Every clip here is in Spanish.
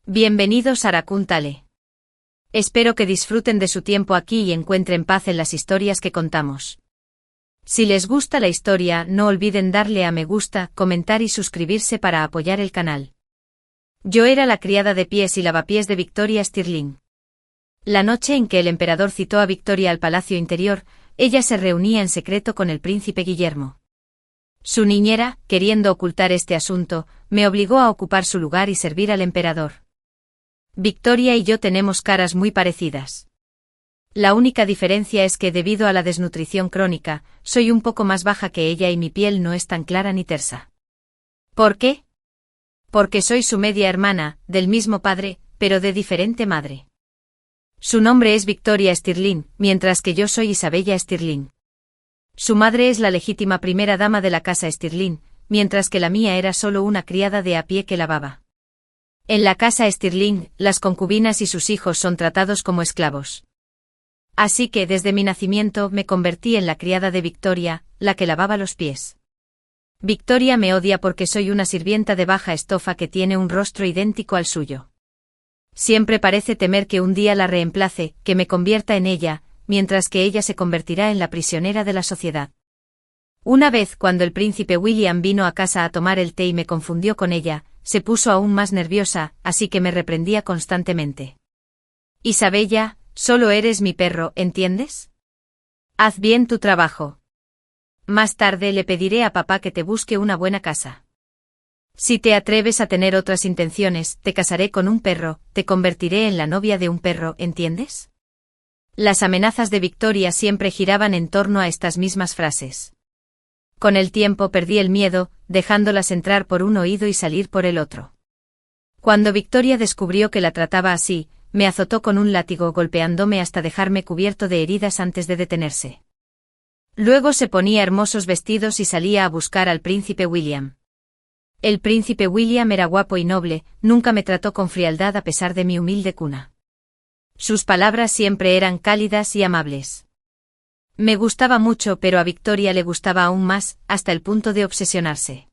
Bienvenidos a Raccoon Tale. Espero que disfruten de su tiempo aquí y encuentren paz en las historias que contamos. Si les gusta la historia, no olviden darle a me gusta, comentar y suscribirse para apoyar el canal. Yo era la criada de pies y lavapiés de Victoria Stirling. La noche en que el emperador citó a Victoria al palacio interior, ella se reunía en secreto con el príncipe Guillermo. Su niñera, queriendo ocultar este asunto, me obligó a ocupar su lugar y servir al emperador. Victoria y yo tenemos caras muy parecidas. La única diferencia es que debido a la desnutrición crónica, soy un poco más baja que ella y mi piel no es tan clara ni tersa. ¿Por qué? Porque soy su media hermana, del mismo padre, pero de diferente madre. Su nombre es Victoria Stirling, mientras que yo soy Isabella Stirling. Su madre es la legítima primera dama de la casa Stirling, mientras que la mía era solo una criada de a pie que lavaba. En la casa Stirling, las concubinas y sus hijos son tratados como esclavos. Así que desde mi nacimiento me convertí en la criada de Victoria, la que lavaba los pies. Victoria me odia porque soy una sirvienta de baja estofa que tiene un rostro idéntico al suyo. Siempre parece temer que un día la reemplace, que me convierta en ella, mientras que ella se convertirá en la prisionera de la sociedad. Una vez cuando el príncipe William vino a casa a tomar el té y me confundió con ella, se puso aún más nerviosa, así que me reprendía constantemente. Isabella, solo eres mi perro, ¿entiendes? Haz bien tu trabajo. Más tarde le pediré a papá que te busque una buena casa. Si te atreves a tener otras intenciones, te casaré con un perro, te convertiré en la novia de un perro, ¿entiendes? Las amenazas de Victoria siempre giraban en torno a estas mismas frases. Con el tiempo perdí el miedo, dejándolas entrar por un oído y salir por el otro. Cuando Victoria descubrió que la trataba así, me azotó con un látigo golpeándome hasta dejarme cubierto de heridas antes de detenerse. Luego se ponía hermosos vestidos y salía a buscar al príncipe William. El príncipe William era guapo y noble, nunca me trató con frialdad a pesar de mi humilde cuna. Sus palabras siempre eran cálidas y amables. Me gustaba mucho, pero a Victoria le gustaba aún más, hasta el punto de obsesionarse.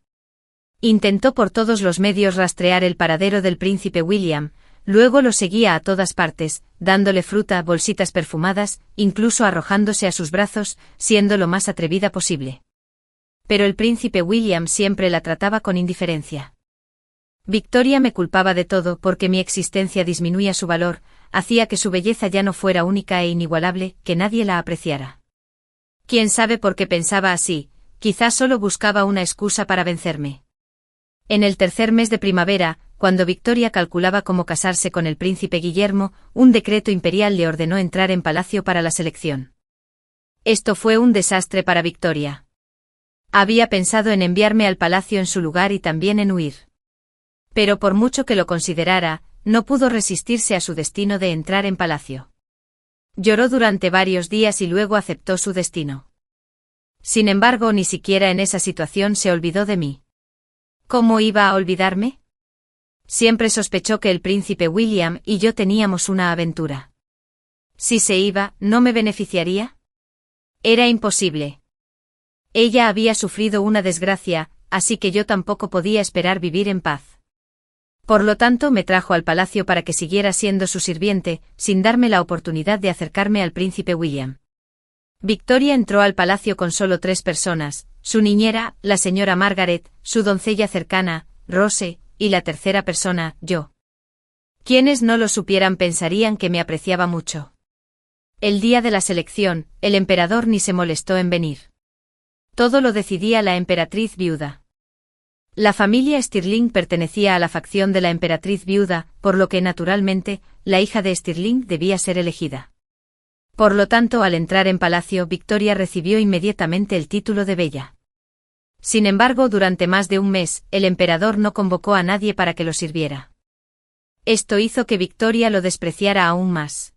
Intentó por todos los medios rastrear el paradero del príncipe William, luego lo seguía a todas partes, dándole fruta, bolsitas perfumadas, incluso arrojándose a sus brazos, siendo lo más atrevida posible. Pero el príncipe William siempre la trataba con indiferencia. Victoria me culpaba de todo porque mi existencia disminuía su valor, hacía que su belleza ya no fuera única e inigualable, que nadie la apreciara. ¿Quién sabe por qué pensaba así? Quizás solo buscaba una excusa para vencerme. En el tercer mes de primavera, cuando Victoria calculaba cómo casarse con el príncipe Guillermo, un decreto imperial le ordenó entrar en palacio para la selección. Esto fue un desastre para Victoria. Había pensado en enviarme al palacio en su lugar y también en huir. Pero por mucho que lo considerara, no pudo resistirse a su destino de entrar en palacio. Lloró durante varios días y luego aceptó su destino. Sin embargo, ni siquiera en esa situación se olvidó de mí. ¿Cómo iba a olvidarme? Siempre sospechó que el príncipe William y yo teníamos una aventura. Si se iba, ¿no me beneficiaría? Era imposible. Ella había sufrido una desgracia, así que yo tampoco podía esperar vivir en paz. Por lo tanto me trajo al palacio para que siguiera siendo su sirviente, sin darme la oportunidad de acercarme al príncipe William. Victoria entró al palacio con solo 3 personas, su niñera, la señora Margaret, su doncella cercana, Rose, y la tercera persona, yo. Quienes no lo supieran pensarían que me apreciaba mucho. El día de la selección, el emperador ni se molestó en venir. Todo lo decidía la emperatriz viuda. La familia Stirling pertenecía a la facción de la emperatriz viuda, por lo que naturalmente, la hija de Stirling debía ser elegida. Por lo tanto, al entrar en palacio, Victoria recibió inmediatamente el título de bella. Sin embargo, durante más de un mes, el emperador no convocó a nadie para que lo sirviera. Esto hizo que Victoria lo despreciara aún más.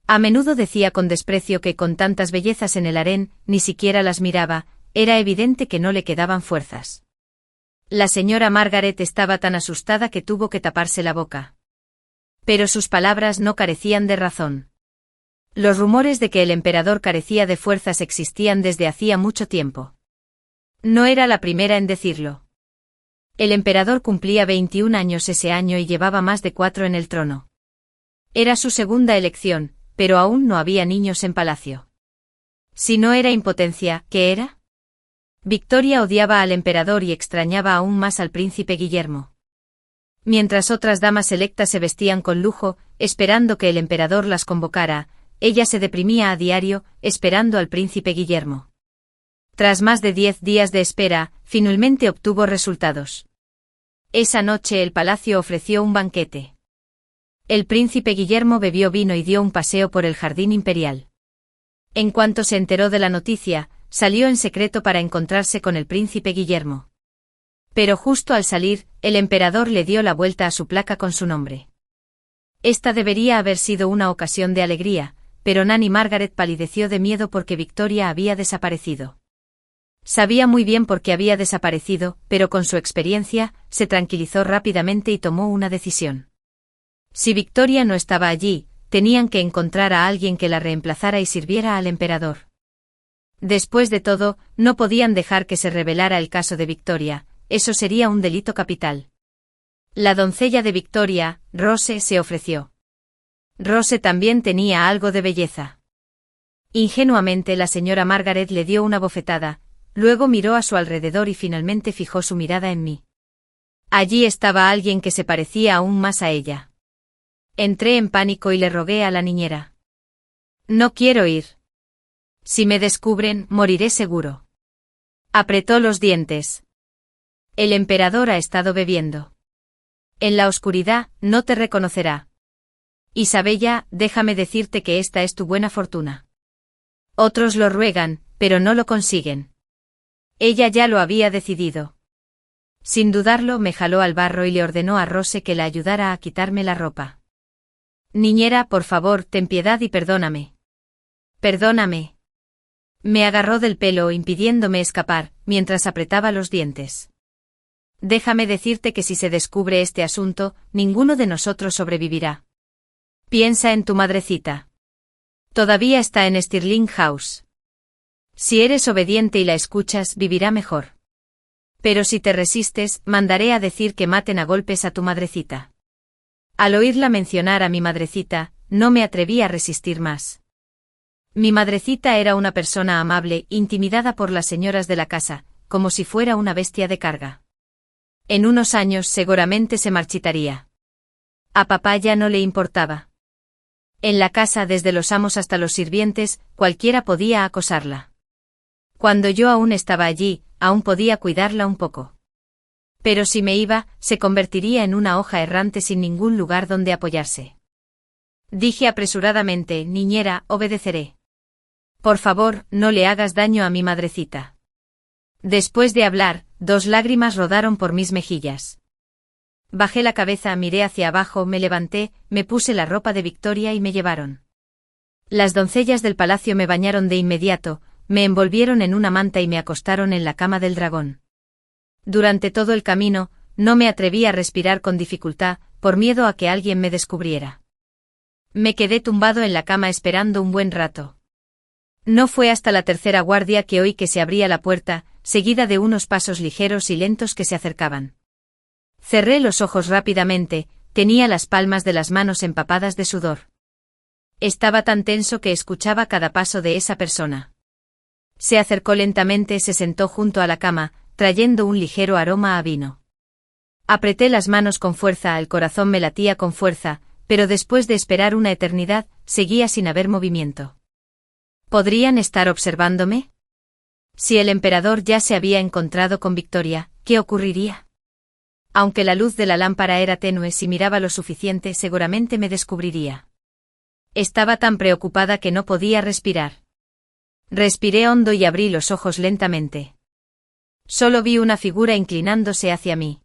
A menudo decía con desprecio que con tantas bellezas en el harén, ni siquiera las miraba, era evidente que no le quedaban fuerzas. La señora Margaret estaba tan asustada que tuvo que taparse la boca. Pero sus palabras no carecían de razón. Los rumores de que el emperador carecía de fuerzas existían desde hacía mucho tiempo. No era la primera en decirlo. El emperador cumplía 21 años ese año y llevaba más de 4 en el trono. Era su segunda elección, pero aún no había niños en palacio. Si no era impotencia, ¿qué era? Victoria odiaba al emperador y extrañaba aún más al príncipe Guillermo. Mientras otras damas electas se vestían con lujo, esperando que el emperador las convocara, ella se deprimía a diario, esperando al príncipe Guillermo. Tras más de 10 días de espera, finalmente obtuvo resultados. Esa noche el palacio ofreció un banquete. El príncipe Guillermo bebió vino y dio un paseo por el jardín imperial. En cuanto se enteró de la noticia, salió en secreto para encontrarse con el príncipe Guillermo. Pero justo al salir, el emperador le dio la vuelta a su placa con su nombre. Esta debería haber sido una ocasión de alegría, pero Nanny Margaret palideció de miedo porque Victoria había desaparecido. Sabía muy bien por qué había desaparecido, pero con su experiencia, se tranquilizó rápidamente y tomó una decisión. Si Victoria no estaba allí, tenían que encontrar a alguien que la reemplazara y sirviera al emperador. Después de todo, no podían dejar que se revelara el caso de Victoria, eso sería un delito capital. La doncella de Victoria, Rose, se ofreció. Rose también tenía algo de belleza. Ingenuamente la señora Margaret le dio una bofetada, luego miró a su alrededor y finalmente fijó su mirada en mí. Allí estaba alguien que se parecía aún más a ella. Entré en pánico y le rogué a la niñera. No quiero ir. Si me descubren, moriré seguro. Apretó los dientes. El emperador ha estado bebiendo. En la oscuridad, no te reconocerá. Isabella, déjame decirte que esta es tu buena fortuna. Otros lo ruegan, pero no lo consiguen. Ella ya lo había decidido. Sin dudarlo me jaló al barro y le ordenó a Rose que la ayudara a quitarme la ropa. Niñera, por favor, ten piedad y perdóname. Perdóname. Me agarró del pelo impidiéndome escapar, mientras apretaba los dientes. Déjame decirte que si se descubre este asunto, ninguno de nosotros sobrevivirá. Piensa en tu madrecita. Todavía está en Stirling House. Si eres obediente y la escuchas, vivirá mejor. Pero si te resistes, mandaré a decir que maten a golpes a tu madrecita. Al oírla mencionar a mi madrecita, no me atreví a resistir más. Mi madrecita era una persona amable, intimidada por las señoras de la casa, como si fuera una bestia de carga. En unos años seguramente se marchitaría. A papá ya no le importaba. En la casa, desde los amos hasta los sirvientes, cualquiera podía acosarla. Cuando yo aún estaba allí, aún podía cuidarla un poco. Pero si me iba, se convertiría en una hoja errante sin ningún lugar donde apoyarse. Dije apresuradamente, niñera, obedeceré. Por favor, no le hagas daño a mi madrecita. Después de hablar, 2 lágrimas rodaron por mis mejillas. Bajé la cabeza, miré hacia abajo, me levanté, me puse la ropa de Victoria y me llevaron. Las doncellas del palacio me bañaron de inmediato, me envolvieron en una manta y me acostaron en la cama del dragón. Durante todo el camino, no me atreví a respirar con dificultad, por miedo a que alguien me descubriera. Me quedé tumbado en la cama esperando un buen rato. No fue hasta la tercera guardia que oí que se abría la puerta, seguida de unos pasos ligeros y lentos que se acercaban. Cerré los ojos rápidamente, tenía las palmas de las manos empapadas de sudor. Estaba tan tenso que escuchaba cada paso de esa persona. Se acercó lentamente, se sentó junto a la cama, trayendo un ligero aroma a vino. Apreté las manos con fuerza, el corazón me latía con fuerza, pero después de esperar una eternidad, seguía sin haber movimiento. ¿Podrían estar observándome? Si el emperador ya se había encontrado con Victoria, ¿qué ocurriría? Aunque la luz de la lámpara era tenue, si miraba lo suficiente seguramente me descubriría. Estaba tan preocupada que no podía respirar. Respiré hondo y abrí los ojos lentamente. Solo vi una figura inclinándose hacia mí.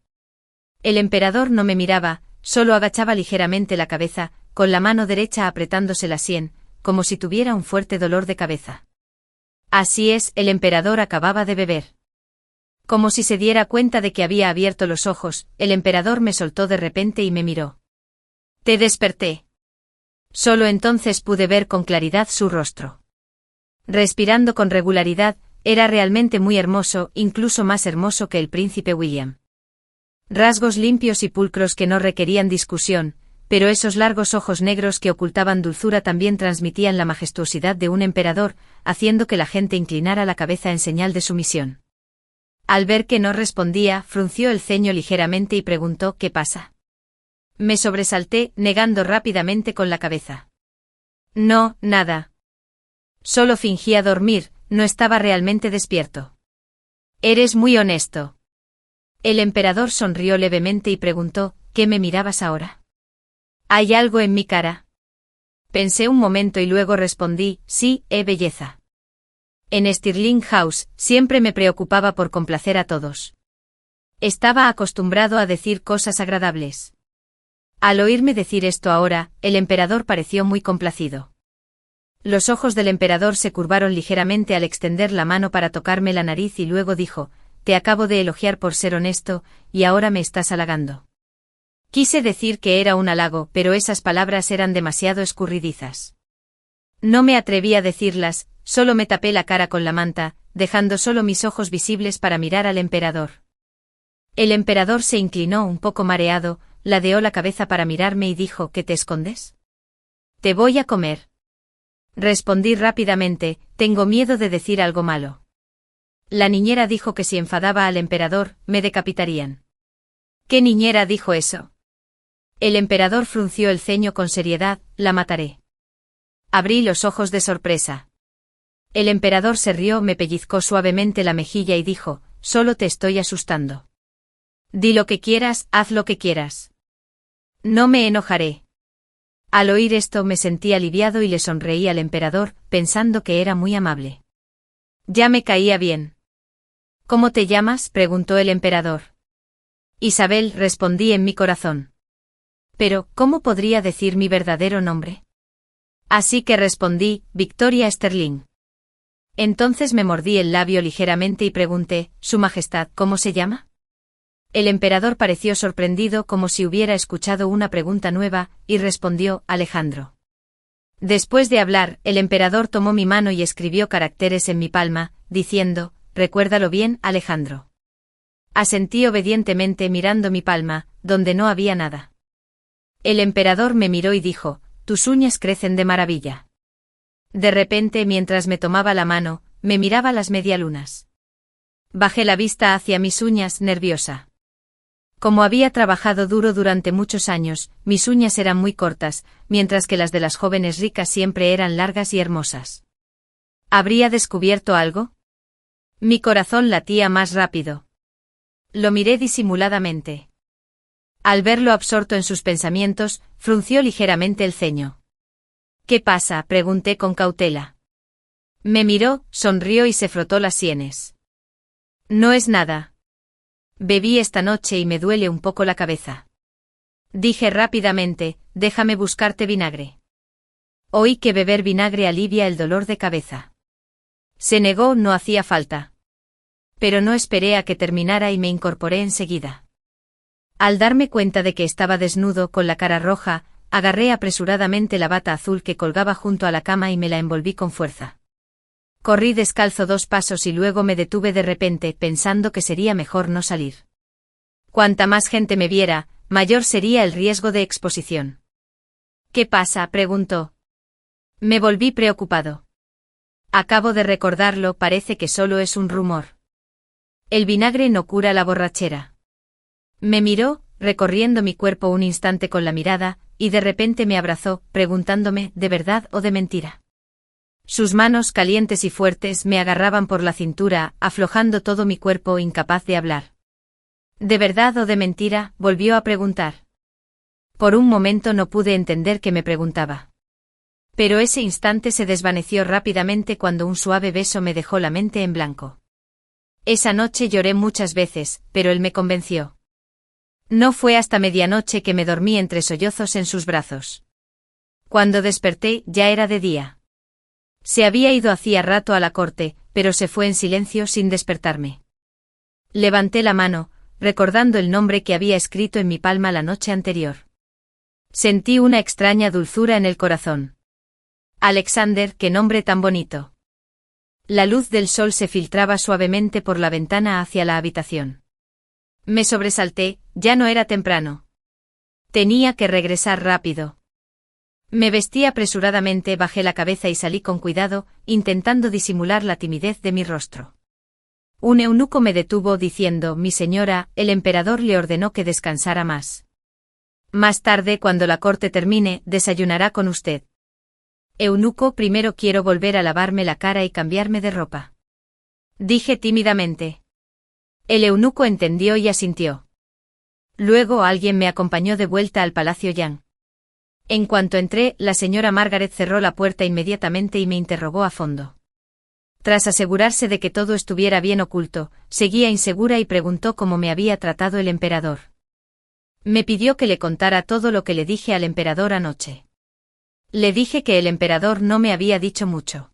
El emperador no me miraba, solo agachaba ligeramente la cabeza, con la mano derecha apretándose la sien, como si tuviera un fuerte dolor de cabeza. Así es, el emperador acababa de beber. Como si se diera cuenta de que había abierto los ojos, el emperador me soltó de repente y me miró. Te desperté. Solo entonces pude ver con claridad su rostro. Respirando con regularidad, era realmente muy hermoso, incluso más hermoso que el príncipe William. Rasgos limpios y pulcros que no requerían discusión, pero esos largos ojos negros que ocultaban dulzura también transmitían la majestuosidad de un emperador, haciendo que la gente inclinara la cabeza en señal de sumisión. Al ver que no respondía, frunció el ceño ligeramente y preguntó ¿qué pasa? Me sobresalté, negando rápidamente con la cabeza. No, nada. Solo fingía dormir, no estaba realmente despierto. Eres muy honesto. El emperador sonrió levemente y preguntó, ¿qué me mirabas ahora? ¿Hay algo en mi cara? Pensé un momento y luego respondí, sí, belleza. En Stirling House, siempre me preocupaba por complacer a todos. Estaba acostumbrado a decir cosas agradables. Al oírme decir esto ahora, el emperador pareció muy complacido. Los ojos del emperador se curvaron ligeramente al extender la mano para tocarme la nariz y luego dijo, te acabo de elogiar por ser honesto, y ahora me estás halagando. Quise decir que era un halago, pero esas palabras eran demasiado escurridizas. No me atreví a decirlas, solo me tapé la cara con la manta, dejando solo mis ojos visibles para mirar al emperador. El emperador se inclinó un poco mareado, ladeó la cabeza para mirarme y dijo, ¿qué te escondes? Te voy a comer. Respondí rápidamente, tengo miedo de decir algo malo. La niñera dijo que si enfadaba al emperador, me decapitarían. ¿Qué niñera dijo eso? El emperador frunció el ceño con seriedad, la mataré. Abrí los ojos de sorpresa. El emperador se rió, me pellizcó suavemente la mejilla y dijo, solo te estoy asustando. Di lo que quieras, haz lo que quieras. No me enojaré. Al oír esto me sentí aliviado y le sonreí al emperador, pensando que era muy amable. Ya me caía bien. ¿Cómo te llamas?, preguntó el emperador. Isabel, respondí en mi corazón. Pero, ¿cómo podría decir mi verdadero nombre? Así que respondí, Victoria Sterling. Entonces me mordí el labio ligeramente y pregunté, ¿Su Majestad cómo se llama? El emperador pareció sorprendido como si hubiera escuchado una pregunta nueva, y respondió, Alejandro. Después de hablar, el emperador tomó mi mano y escribió caracteres en mi palma, diciendo, recuérdalo bien, Alejandro. Asentí obedientemente mirando mi palma, donde no había nada. El emperador me miró y dijo, tus uñas crecen de maravilla. De repente, mientras me tomaba la mano, me miraba las medialunas. Bajé la vista hacia mis uñas, nerviosa. Como había trabajado duro durante muchos años, mis uñas eran muy cortas, mientras que las de las jóvenes ricas siempre eran largas y hermosas. ¿Habría descubierto algo? Mi corazón latía más rápido. Lo miré disimuladamente. Al verlo absorto en sus pensamientos, frunció ligeramente el ceño. ¿Qué pasa?, pregunté con cautela. Me miró, sonrió y se frotó las sienes. No es nada. Bebí esta noche y me duele un poco la cabeza. Dije rápidamente, déjame buscarte vinagre. Oí que beber vinagre alivia el dolor de cabeza. Se negó, no hacía falta. Pero no esperé a que terminara y me incorporé enseguida. Al darme cuenta de que estaba desnudo con la cara roja, agarré apresuradamente la bata azul que colgaba junto a la cama y me la envolví con fuerza. Corrí descalzo 2 pasos y luego me detuve de repente, pensando que sería mejor no salir. Cuanta más gente me viera, mayor sería el riesgo de exposición. ¿Qué pasa?, preguntó. Me volví preocupado. Acabo de recordarlo, parece que solo es un rumor. El vinagre no cura la borrachera. Me miró, recorriendo mi cuerpo un instante con la mirada, y de repente me abrazó, preguntándome, ¿de verdad o de mentira? Sus manos calientes y fuertes me agarraban por la cintura, aflojando todo mi cuerpo, incapaz de hablar. ¿De verdad o de mentira?, volvió a preguntar. Por un momento no pude entender qué me preguntaba. Pero ese instante se desvaneció rápidamente cuando un suave beso me dejó la mente en blanco. Esa noche lloré muchas veces, pero él me convenció. No fue hasta medianoche que me dormí entre sollozos en sus brazos. Cuando desperté, ya era de día. Se había ido hacía rato a la corte, pero se fue en silencio sin despertarme. Levanté la mano, recordando el nombre que había escrito en mi palma la noche anterior. Sentí una extraña dulzura en el corazón. Alexander, qué nombre tan bonito. La luz del sol se filtraba suavemente por la ventana hacia la habitación. Me sobresalté, ya no era temprano. Tenía que regresar rápido. Me vestí apresuradamente, bajé la cabeza y salí con cuidado, intentando disimular la timidez de mi rostro. Un eunuco me detuvo diciendo: «Mi señora, el emperador le ordenó que descansara más. Más tarde, cuando la corte termine, desayunará con usted». Eunuco, primero quiero volver a lavarme la cara y cambiarme de ropa. Dije tímidamente. El eunuco entendió y asintió. Luego alguien me acompañó de vuelta al Palacio Yang. En cuanto entré, la señora Margaret cerró la puerta inmediatamente y me interrogó a fondo. Tras asegurarse de que todo estuviera bien oculto, seguía insegura y preguntó cómo me había tratado el emperador. Me pidió que le contara todo lo que le dije al emperador anoche. Le dije que el emperador no me había dicho mucho.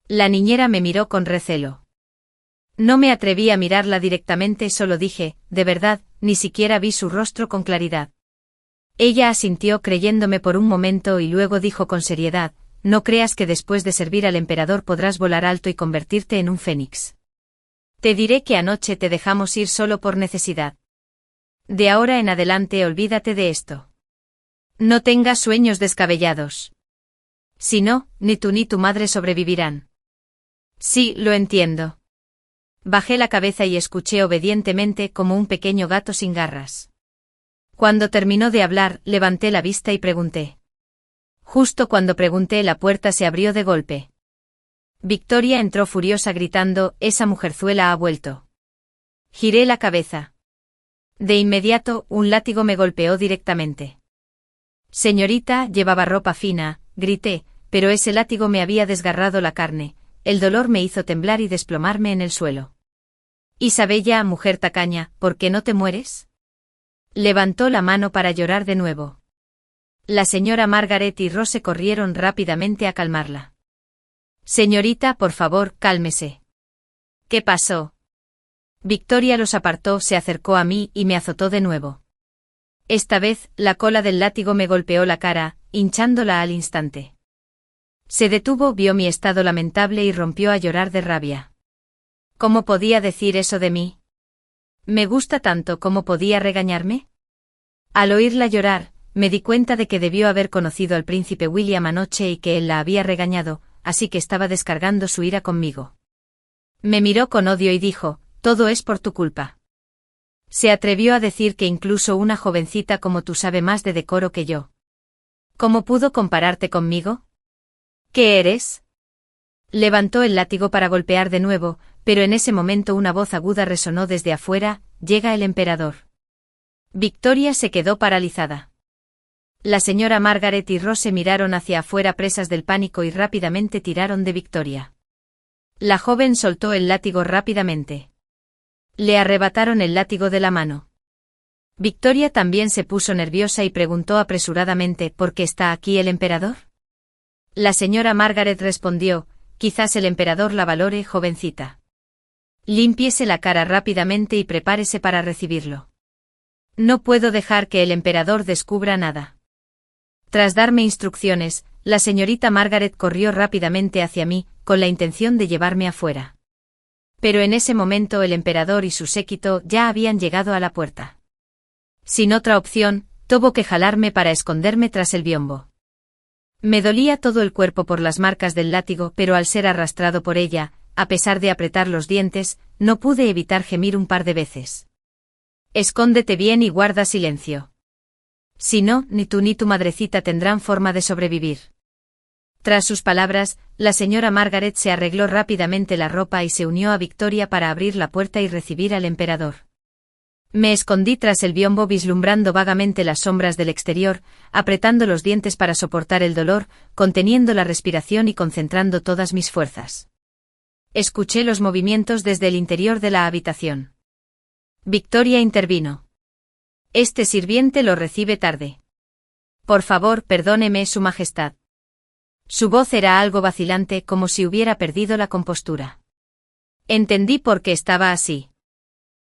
La niñera me miró con recelo. No me atreví a mirarla directamente, solo dije: «De verdad, ni siquiera vi su rostro con claridad». Ella asintió creyéndome por un momento y luego dijo con seriedad: «No creas que después de servir al emperador podrás volar alto y convertirte en un fénix. Te diré que anoche te dejamos ir solo por necesidad. De ahora en adelante olvídate de esto. No tengas sueños descabellados. Si no, ni tú ni tu madre sobrevivirán». Sí, lo entiendo. Bajé la cabeza y escuché obedientemente como un pequeño gato sin garras. Cuando terminó de hablar, levanté la vista y pregunté. Justo cuando pregunté, la puerta se abrió de golpe. Victoria entró furiosa gritando: «Esa mujerzuela ha vuelto». Giré la cabeza. De inmediato, un látigo me golpeó directamente. «Señorita, llevaba ropa fina», grité, pero ese látigo me había desgarrado la carne. El dolor me hizo temblar y desplomarme en el suelo. «Isabella, mujer tacaña, ¿por qué no te mueres?». Levantó la mano para llorar de nuevo. La señora Margaret y Rose corrieron rápidamente a calmarla. «Señorita, por favor, cálmese». «¿Qué pasó?». Victoria los apartó, se acercó a mí y me azotó de nuevo. Esta vez, la cola del látigo me golpeó la cara, hinchándola al instante. Se detuvo, vio mi estado lamentable y rompió a llorar de rabia. ¿Cómo podía decir eso de mí? ¿Me gusta tanto como podía regañarme? Al oírla llorar, me di cuenta de que debió haber conocido al príncipe William anoche y que él la había regañado, así que estaba descargando su ira conmigo. Me miró con odio y dijo: «Todo es por tu culpa». Se atrevió a decir que incluso una jovencita como tú sabe más de decoro que yo. ¿Cómo pudo compararte conmigo? ¿Qué eres? Levantó el látigo para golpear de nuevo, pero en ese momento una voz aguda resonó desde afuera: «Llega el emperador». Victoria se quedó paralizada. La señora Margaret y Rose miraron hacia afuera presas del pánico y rápidamente tiraron de Victoria. La joven soltó el látigo rápidamente. Le arrebataron el látigo de la mano. Victoria también se puso nerviosa y preguntó apresuradamente: «¿Por qué está aquí el emperador?». La señora Margaret respondió: «Quizás el emperador la valore, jovencita. Límpiese la cara rápidamente y prepárese para recibirlo. No puedo dejar que el emperador descubra nada». Tras darme instrucciones, la señorita Margaret corrió rápidamente hacia mí, con la intención de llevarme afuera. Pero en ese momento el emperador y su séquito ya habían llegado a la puerta. Sin otra opción, tuvo que jalarme para esconderme tras el biombo. Me dolía todo el cuerpo por las marcas del látigo, pero al ser arrastrado por ella, a pesar de apretar los dientes, no pude evitar gemir un par de veces. «Escóndete bien y guarda silencio. Si no, ni tú ni tu madrecita tendrán forma de sobrevivir». Tras sus palabras, la señora Margaret se arregló rápidamente la ropa y se unió a Victoria para abrir la puerta y recibir al emperador. Me escondí tras el biombo vislumbrando vagamente las sombras del exterior, apretando los dientes para soportar el dolor, conteniendo la respiración y concentrando todas mis fuerzas. Escuché los movimientos desde el interior de la habitación. Victoria intervino. «Este sirviente lo recibe tarde. Por favor, perdóneme, Su Majestad». Su voz era algo vacilante, como si hubiera perdido la compostura. Entendí por qué estaba así.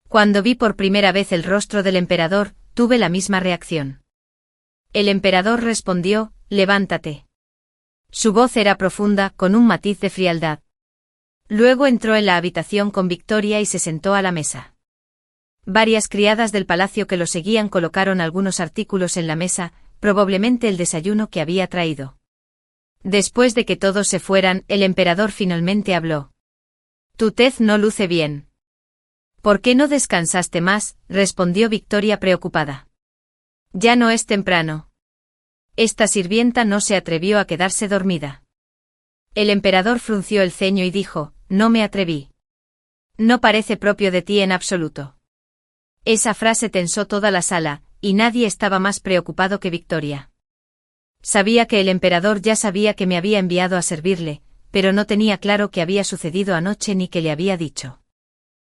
Cuando vi por primera vez el rostro del emperador, tuve la misma reacción. El emperador respondió: «Levántate». Su voz era profunda, con un matiz de frialdad. Luego entró en la habitación con Victoria y se sentó a la mesa. Varias criadas del palacio que lo seguían colocaron algunos artículos en la mesa, probablemente el desayuno que había traído. Después de que todos se fueran, el emperador finalmente habló. Tu tez no luce bien. ¿Por qué no descansaste más?, respondió Victoria preocupada. Ya no es temprano. Esta sirvienta no se atrevió a quedarse dormida. El emperador frunció el ceño y dijo, no me atreví. No parece propio de ti en absoluto. Esa frase tensó toda la sala, y nadie estaba más preocupado que Victoria. Sabía que el emperador ya sabía que me había enviado a servirle, pero no tenía claro qué había sucedido anoche ni qué le había dicho.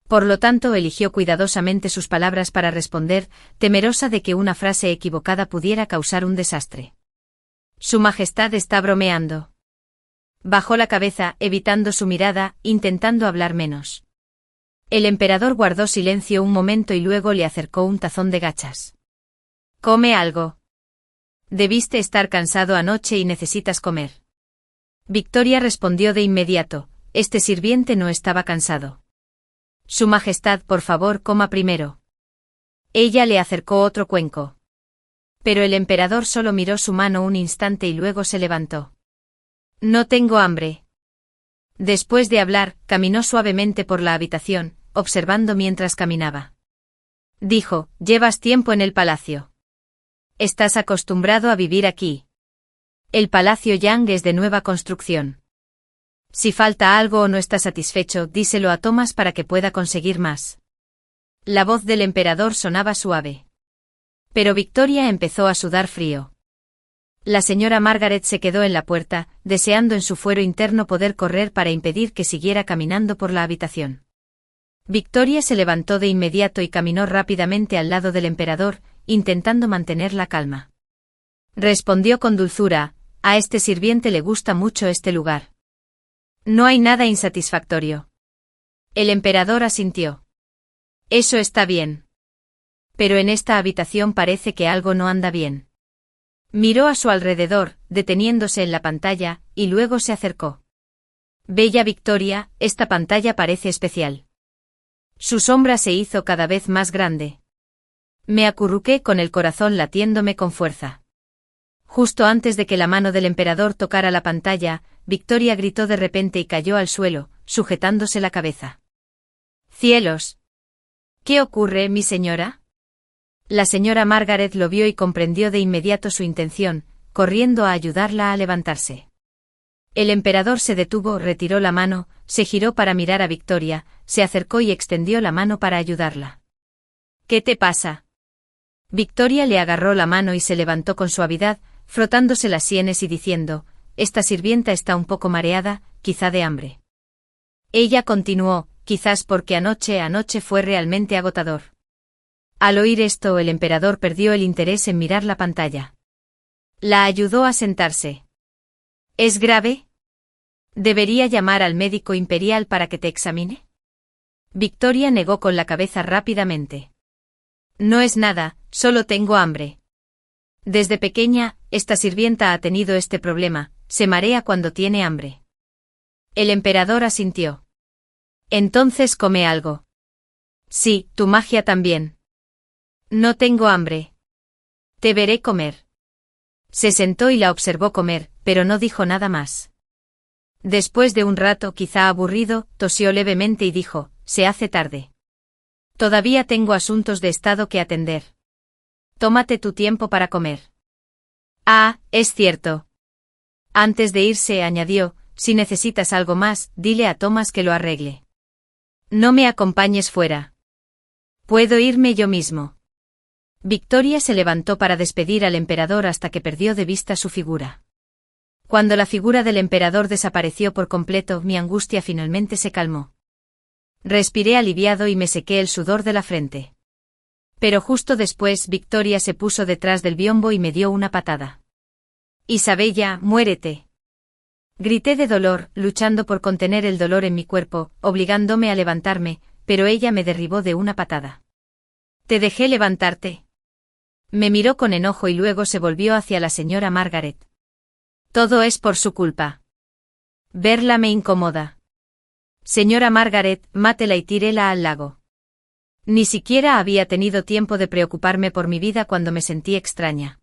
Por lo tanto, eligió cuidadosamente sus palabras para responder, temerosa de que una frase equivocada pudiera causar un desastre. Su Majestad está bromeando. Bajó la cabeza, evitando su mirada, intentando hablar menos. El emperador guardó silencio un momento y luego le acercó un tazón de gachas. Come algo. Debiste estar cansado anoche y necesitas comer. Victoria respondió de inmediato, este sirviente no estaba cansado. Su Majestad, por favor, coma primero. Ella le acercó otro cuenco. Pero el emperador solo miró su mano un instante y luego se levantó. No tengo hambre. Después de hablar, caminó suavemente por la habitación, observando mientras caminaba. Dijo, llevas tiempo en el palacio. Estás acostumbrado a vivir aquí. El palacio Yang es de nueva construcción. Si falta algo o no está satisfecho, díselo a Thomas para que pueda conseguir más. La voz del emperador sonaba suave. Pero Victoria empezó a sudar frío. La señora Margaret se quedó en la puerta, deseando en su fuero interno poder correr para impedir que siguiera caminando por la habitación. Victoria se levantó de inmediato y caminó rápidamente al lado del emperador, intentando mantener la calma. Respondió con dulzura, a este sirviente le gusta mucho este lugar. No hay nada insatisfactorio. El emperador asintió. Eso está bien. Pero en esta habitación parece que algo no anda bien. Miró a su alrededor, deteniéndose en la pantalla, y luego se acercó. Bella Victoria, esta pantalla parece especial. Su sombra se hizo cada vez más grande. Me acurruqué con el corazón latiéndome con fuerza. Justo antes de que la mano del emperador tocara la pantalla, Victoria gritó de repente y cayó al suelo, sujetándose la cabeza. ¡Cielos! ¿Qué ocurre, mi señora? La señora Margaret lo vio y comprendió de inmediato su intención, corriendo a ayudarla a levantarse. El emperador se detuvo, retiró la mano, se giró para mirar a Victoria, se acercó y extendió la mano para ayudarla. ¿Qué te pasa? Victoria le agarró la mano y se levantó con suavidad, frotándose las sienes y diciendo, esta sirvienta está un poco mareada, quizá de hambre. Ella continuó, quizás porque anoche fue realmente agotador. Al oír esto, el emperador perdió el interés en mirar la pantalla. La ayudó a sentarse. ¿Es grave? ¿Debería llamar al médico imperial para que te examine? Victoria negó con la cabeza rápidamente. No es nada, solo tengo hambre. Desde pequeña, esta sirvienta ha tenido este problema, se marea cuando tiene hambre. El emperador asintió. Entonces come algo. Sí, tu magia también. No tengo hambre. Te veré comer. Se sentó y la observó comer, pero no dijo nada más. Después de un rato, quizá aburrido, tosió levemente y dijo, se hace tarde. Todavía tengo asuntos de estado que atender. Tómate tu tiempo para comer. Ah, es cierto. Antes de irse, añadió, si necesitas algo más, dile a Thomas que lo arregle. No me acompañes fuera. Puedo irme yo mismo. Victoria se levantó para despedir al emperador hasta que perdió de vista su figura. Cuando la figura del emperador desapareció por completo, mi angustia finalmente se calmó. Respiré aliviado y me sequé el sudor de la frente. Pero justo después Victoria se puso detrás del biombo y me dio una patada. Isabella, muérete. Grité de dolor, luchando por contener el dolor en mi cuerpo, obligándome a levantarme, pero ella me derribó de una patada. ¿Te dejé levantarte? Me miró con enojo y luego se volvió hacia la señora Margaret. Todo es por su culpa. Verla me incomoda. Señora Margaret, mátela y tírela al lago. Ni siquiera había tenido tiempo de preocuparme por mi vida cuando me sentí extraña.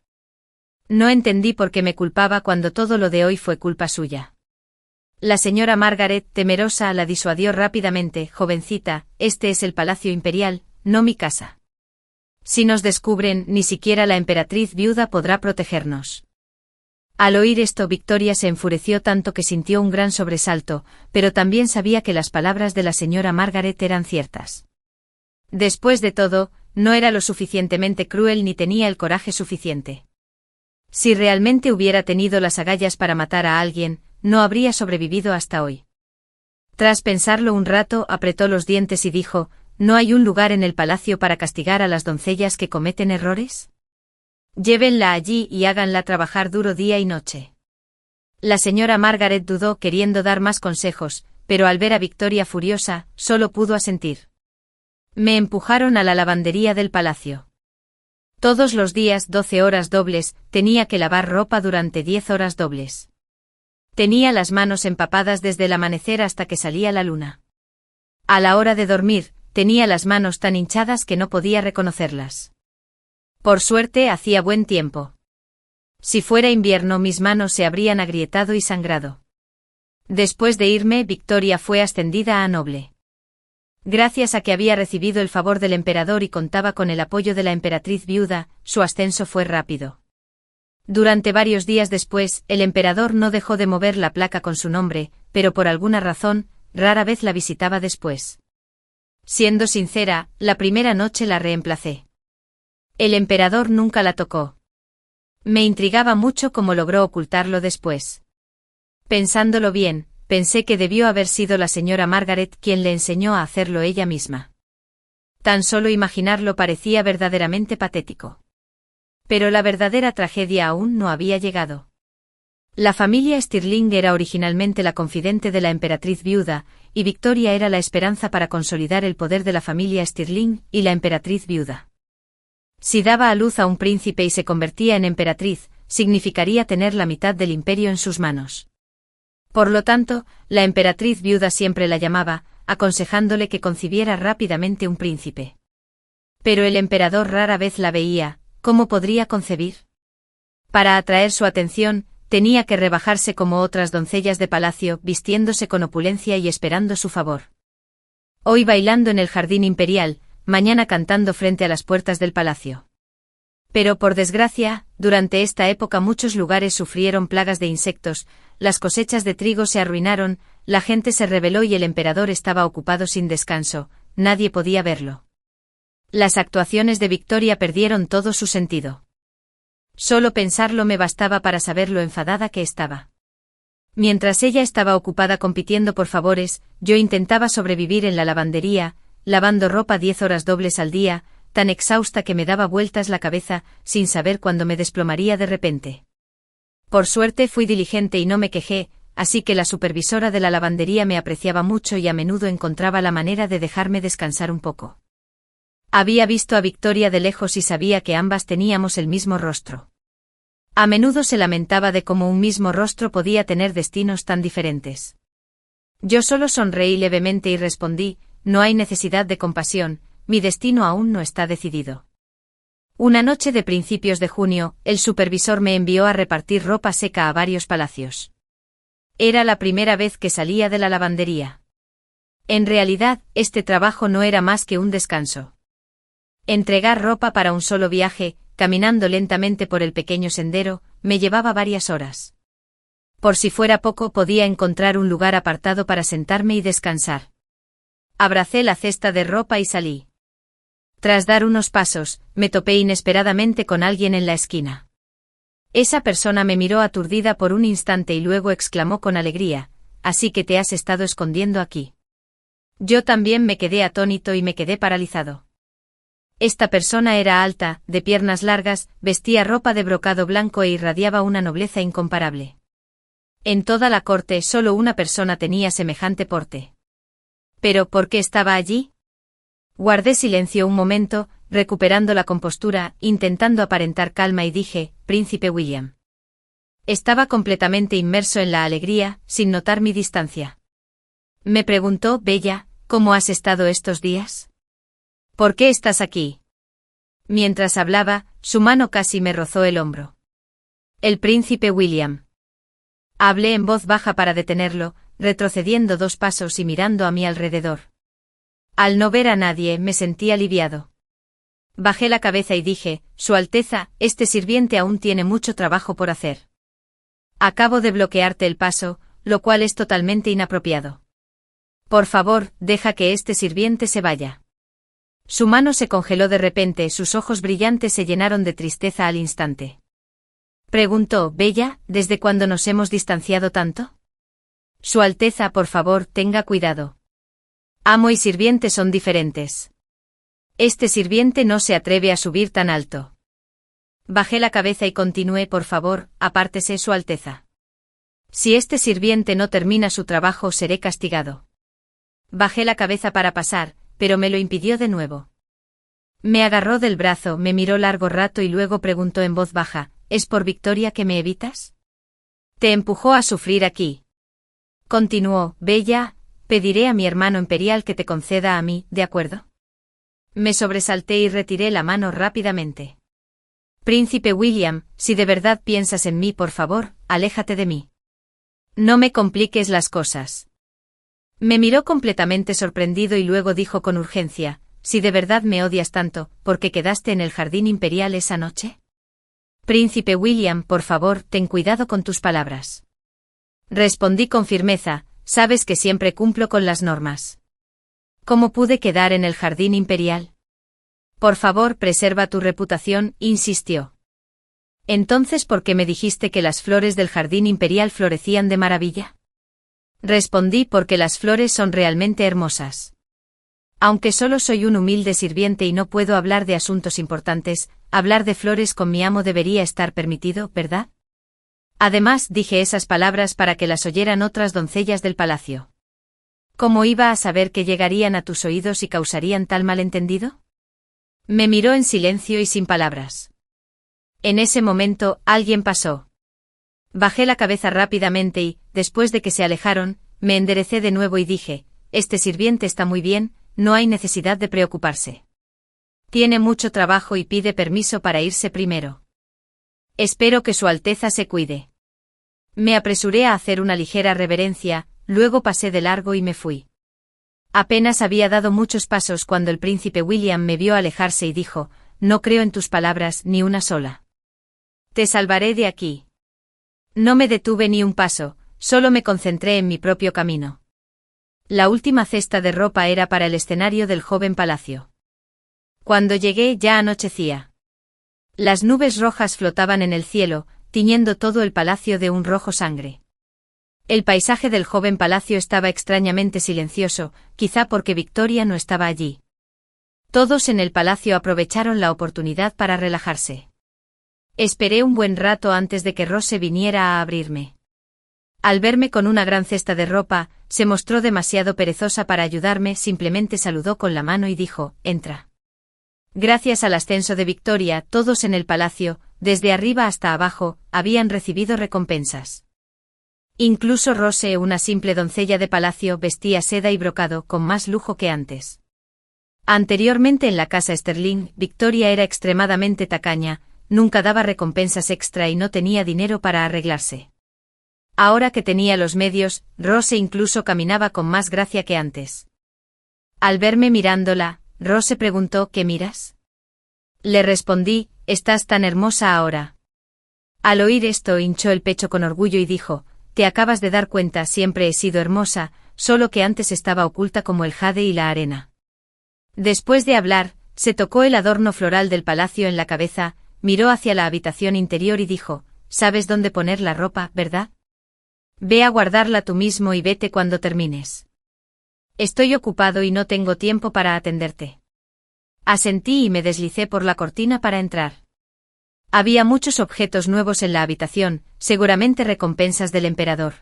No entendí por qué me culpaba cuando todo lo de hoy fue culpa suya. La señora Margaret, temerosa, la disuadió rápidamente. Jovencita, este es el Palacio Imperial, no mi casa. Si nos descubren, ni siquiera la emperatriz viuda podrá protegernos. Al oír esto, Victoria se enfureció tanto que sintió un gran sobresalto, pero también sabía que las palabras de la señora Margaret eran ciertas. Después de todo, no era lo suficientemente cruel ni tenía el coraje suficiente. Si realmente hubiera tenido las agallas para matar a alguien, no habría sobrevivido hasta hoy. Tras pensarlo un rato, apretó los dientes y dijo: ¿No hay un lugar en el palacio para castigar a las doncellas que cometen errores? Llévenla allí y háganla trabajar duro día y noche. La señora Margaret dudó, queriendo dar más consejos, pero al ver a Victoria furiosa, solo pudo asentir. Me empujaron a la lavandería del palacio. Todos los días 12 horas dobles, tenía que lavar ropa durante 10 horas dobles. Tenía las manos empapadas desde el amanecer hasta que salía la luna. A la hora de dormir, tenía las manos tan hinchadas que no podía reconocerlas. Por suerte hacía buen tiempo. Si fuera invierno mis manos se habrían agrietado y sangrado. Después de irme, Victoria fue ascendida a noble. Gracias a que había recibido el favor del emperador y contaba con el apoyo de la emperatriz viuda, su ascenso fue rápido. Durante varios días después, el emperador no dejó de mover la placa con su nombre, pero por alguna razón, rara vez la visitaba después. Siendo sincera, la primera noche la reemplacé. El emperador nunca la tocó. Me intrigaba mucho cómo logró ocultarlo después. Pensándolo bien, pensé que debió haber sido la señora Margaret quien le enseñó a hacerlo ella misma. Tan solo imaginarlo parecía verdaderamente patético. Pero la verdadera tragedia aún no había llegado. La familia Stirling era originalmente la confidente de la emperatriz viuda, y Victoria era la esperanza para consolidar el poder de la familia Stirling y la emperatriz viuda. Si daba a luz a un príncipe y se convertía en emperatriz, significaría tener la mitad del imperio en sus manos. Por lo tanto, la emperatriz viuda siempre la llamaba, aconsejándole que concibiera rápidamente un príncipe. Pero el emperador rara vez la veía. ¿Cómo podría concebir? Para atraer su atención, tenía que rebajarse como otras doncellas de palacio, vistiéndose con opulencia y esperando su favor. Hoy bailando en el jardín imperial, mañana cantando frente a las puertas del palacio. Pero por desgracia, durante esta época muchos lugares sufrieron plagas de insectos, las cosechas de trigo se arruinaron, la gente se rebeló y el emperador estaba ocupado sin descanso, nadie podía verlo. Las actuaciones de Victoria perdieron todo su sentido. Solo pensarlo me bastaba para saber lo enfadada que estaba. Mientras ella estaba ocupada compitiendo por favores, yo intentaba sobrevivir en la lavandería, lavando ropa 10 horas dobles al día, tan exhausta que me daba vueltas la cabeza, sin saber cuándo me desplomaría de repente. Por suerte fui diligente y no me quejé, así que la supervisora de la lavandería me apreciaba mucho y a menudo encontraba la manera de dejarme descansar un poco. Había visto a Victoria de lejos y sabía que ambas teníamos el mismo rostro. A menudo se lamentaba de cómo un mismo rostro podía tener destinos tan diferentes. Yo solo sonreí levemente y respondí: no hay necesidad de compasión, mi destino aún no está decidido. Una noche de principios de junio, el supervisor me envió a repartir ropa seca a varios palacios. Era la primera vez que salía de la lavandería. En realidad, este trabajo no era más que un descanso. Entregar ropa para un solo viaje, caminando lentamente por el pequeño sendero, me llevaba varias horas. Por si fuera poco, podía encontrar un lugar apartado para sentarme y descansar. Abracé la cesta de ropa y salí. Tras dar unos pasos, me topé inesperadamente con alguien en la esquina. Esa persona me miró aturdida por un instante y luego exclamó con alegría: «¿Así que te has estado escondiendo aquí?». Yo también me quedé atónito y me quedé paralizado. Esta persona era alta, de piernas largas, vestía ropa de brocado blanco e irradiaba una nobleza incomparable. En toda la corte solo una persona tenía semejante porte. ¿Pero por qué estaba allí? Guardé silencio un momento, recuperando la compostura, intentando aparentar calma y dije: «Príncipe William». Estaba completamente inmerso en la alegría, sin notar mi distancia. Me preguntó: «Bella, ¿cómo has estado estos días?». ¿Por qué estás aquí? Mientras hablaba, su mano casi me rozó el hombro. El príncipe William. Hablé en voz baja para detenerlo, retrocediendo 2 pasos y mirando a mi alrededor. Al no ver a nadie, me sentí aliviado. Bajé la cabeza y dije, Su Alteza, este sirviente aún tiene mucho trabajo por hacer. Acabo de bloquearte el paso, lo cual es totalmente inapropiado. Por favor, deja que este sirviente se vaya. Su mano se congeló de repente, sus ojos brillantes se llenaron de tristeza al instante. Preguntó, Bella, ¿desde cuándo nos hemos distanciado tanto? Su Alteza, por favor, tenga cuidado. Amo y sirviente son diferentes. Este sirviente no se atreve a subir tan alto. Bajé la cabeza y continué, por favor, apártese, Su Alteza. Si este sirviente no termina su trabajo, seré castigado. Bajé la cabeza para pasar, pero me lo impidió de nuevo. Me agarró del brazo, me miró largo rato y luego preguntó en voz baja, ¿es por Victoria que me evitas? Te empujó a sufrir aquí. Continuó, Bella, pediré a mi hermano imperial que te conceda a mí, ¿de acuerdo? Me sobresalté y retiré la mano rápidamente. Príncipe William, si de verdad piensas en mí, por favor, aléjate de mí. No me compliques las cosas. Me miró completamente sorprendido y luego dijo con urgencia, si de verdad me odias tanto, ¿por qué quedaste en el jardín imperial esa noche? Príncipe William, por favor, ten cuidado con tus palabras. Respondí con firmeza, sabes que siempre cumplo con las normas. ¿Cómo pude quedar en el jardín imperial? Por favor, preserva tu reputación, insistió. Entonces, ¿por qué me dijiste que las flores del jardín imperial florecían de maravilla? Respondí porque las flores son realmente hermosas. Aunque solo soy un humilde sirviente y no puedo hablar de asuntos importantes, hablar de flores con mi amo debería estar permitido, ¿verdad? Además, dije esas palabras para que las oyeran otras doncellas del palacio. ¿Cómo iba a saber que llegarían a tus oídos y causarían tal malentendido? Me miró en silencio y sin palabras. En ese momento, alguien pasó. Bajé la cabeza rápidamente y, después de que se alejaron, me enderecé de nuevo y dije, este sirviente está muy bien, no hay necesidad de preocuparse. Tiene mucho trabajo y pide permiso para irse primero. Espero que Su Alteza se cuide. Me apresuré a hacer una ligera reverencia, luego pasé de largo y me fui. Apenas había dado muchos pasos cuando el príncipe William me vio alejarse y dijo, no creo en tus palabras ni una sola. Te salvaré de aquí. No me detuve ni un paso, solo me concentré en mi propio camino. La última cesta de ropa era para el escenario del joven palacio. Cuando llegué ya anochecía. Las nubes rojas flotaban en el cielo, tiñendo todo el palacio de un rojo sangre. El paisaje del joven palacio estaba extrañamente silencioso, quizá porque Victoria no estaba allí. Todos en el palacio aprovecharon la oportunidad para relajarse. Esperé un buen rato antes de que Rose viniera a abrirme. Al verme con una gran cesta de ropa, se mostró demasiado perezosa para ayudarme, simplemente saludó con la mano y dijo, entra. Gracias al ascenso de Victoria, todos en el palacio, desde arriba hasta abajo, habían recibido recompensas. Incluso Rose, una simple doncella de palacio, vestía seda y brocado con más lujo que antes. Anteriormente en la casa Sterling, Victoria era extremadamente tacaña, nunca daba recompensas extra y no tenía dinero para arreglarse. Ahora que tenía los medios, Rose incluso caminaba con más gracia que antes. Al verme mirándola, Rose preguntó, ¿qué miras? Le respondí, estás tan hermosa ahora. Al oír esto hinchó el pecho con orgullo y dijo, te acabas de dar cuenta, siempre he sido hermosa, solo que antes estaba oculta como el jade y la arena. Después de hablar, se tocó el adorno floral del palacio en la cabeza, miró hacia la habitación interior y dijo, ¿sabes dónde poner la ropa, verdad? Ve a guardarla tú mismo y vete cuando termines. Estoy ocupado y no tengo tiempo para atenderte. Asentí y me deslicé por la cortina para entrar. Había muchos objetos nuevos en la habitación, seguramente recompensas del emperador.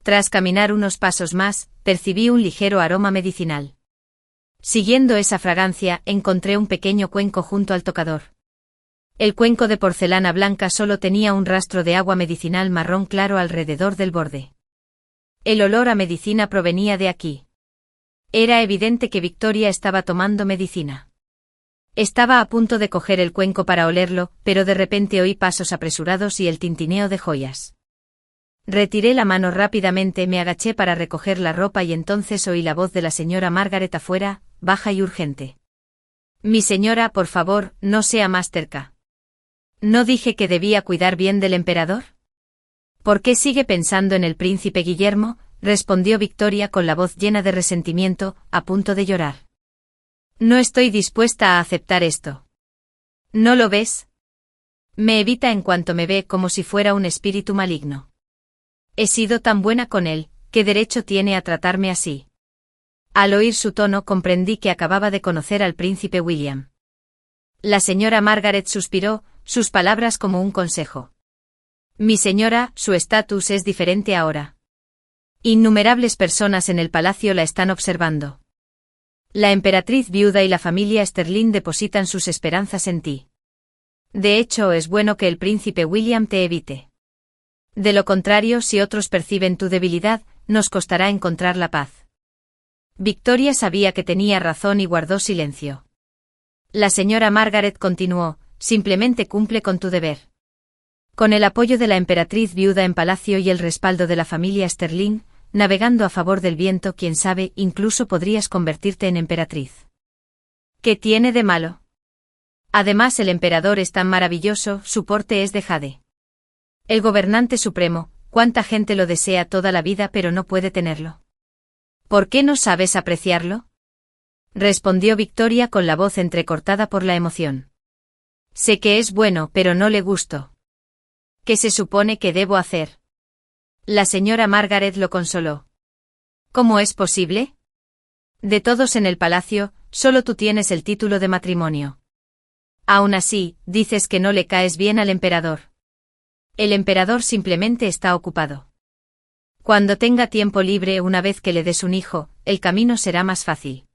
Tras caminar unos pasos más, percibí un ligero aroma medicinal. Siguiendo esa fragancia, encontré un pequeño cuenco junto al tocador. El cuenco de porcelana blanca solo tenía un rastro de agua medicinal marrón claro alrededor del borde. El olor a medicina provenía de aquí. Era evidente que Victoria estaba tomando medicina. Estaba a punto de coger el cuenco para olerlo, pero de repente oí pasos apresurados y el tintineo de joyas. Retiré la mano rápidamente, me agaché para recoger la ropa y entonces oí la voz de la señora Margaret afuera, baja y urgente. Mi señora, por favor, no sea más terca. ¿No dije que debía cuidar bien del emperador? ¿Por qué sigue pensando en el príncipe Guillermo?, respondió Victoria con la voz llena de resentimiento, a punto de llorar. No estoy dispuesta a aceptar esto. ¿No lo ves? Me evita en cuanto me ve como si fuera un espíritu maligno. He sido tan buena con él, ¿qué derecho tiene a tratarme así? Al oír su tono comprendí que acababa de conocer al príncipe William. La señora Margaret suspiró, sus palabras como un consejo. Mi señora, su estatus es diferente ahora. Innumerables personas en el palacio la están observando. La emperatriz viuda y la familia Sterling depositan sus esperanzas en ti. De hecho, es bueno que el príncipe William te evite. De lo contrario, si otros perciben tu debilidad, nos costará encontrar la paz. Victoria sabía que tenía razón y guardó silencio. La señora Margaret continuó, simplemente cumple con tu deber. Con el apoyo de la emperatriz viuda en palacio y el respaldo de la familia Sterling, navegando a favor del viento, quién sabe, incluso podrías convertirte en emperatriz. ¿Qué tiene de malo? Además, el emperador es tan maravilloso, su porte es de jade. El gobernante supremo, cuánta gente lo desea toda la vida pero no puede tenerlo. ¿Por qué no sabes apreciarlo? Respondió Victoria con la voz entrecortada por la emoción. Sé que es bueno, pero no le gusto. ¿Qué se supone que debo hacer? La señora Margaret lo consoló. ¿Cómo es posible? De todos en el palacio, solo tú tienes el título de matrimonio. Aún así, dices que no le caes bien al emperador. El emperador simplemente está ocupado. Cuando tenga tiempo libre una vez que le des un hijo, el camino será más fácil.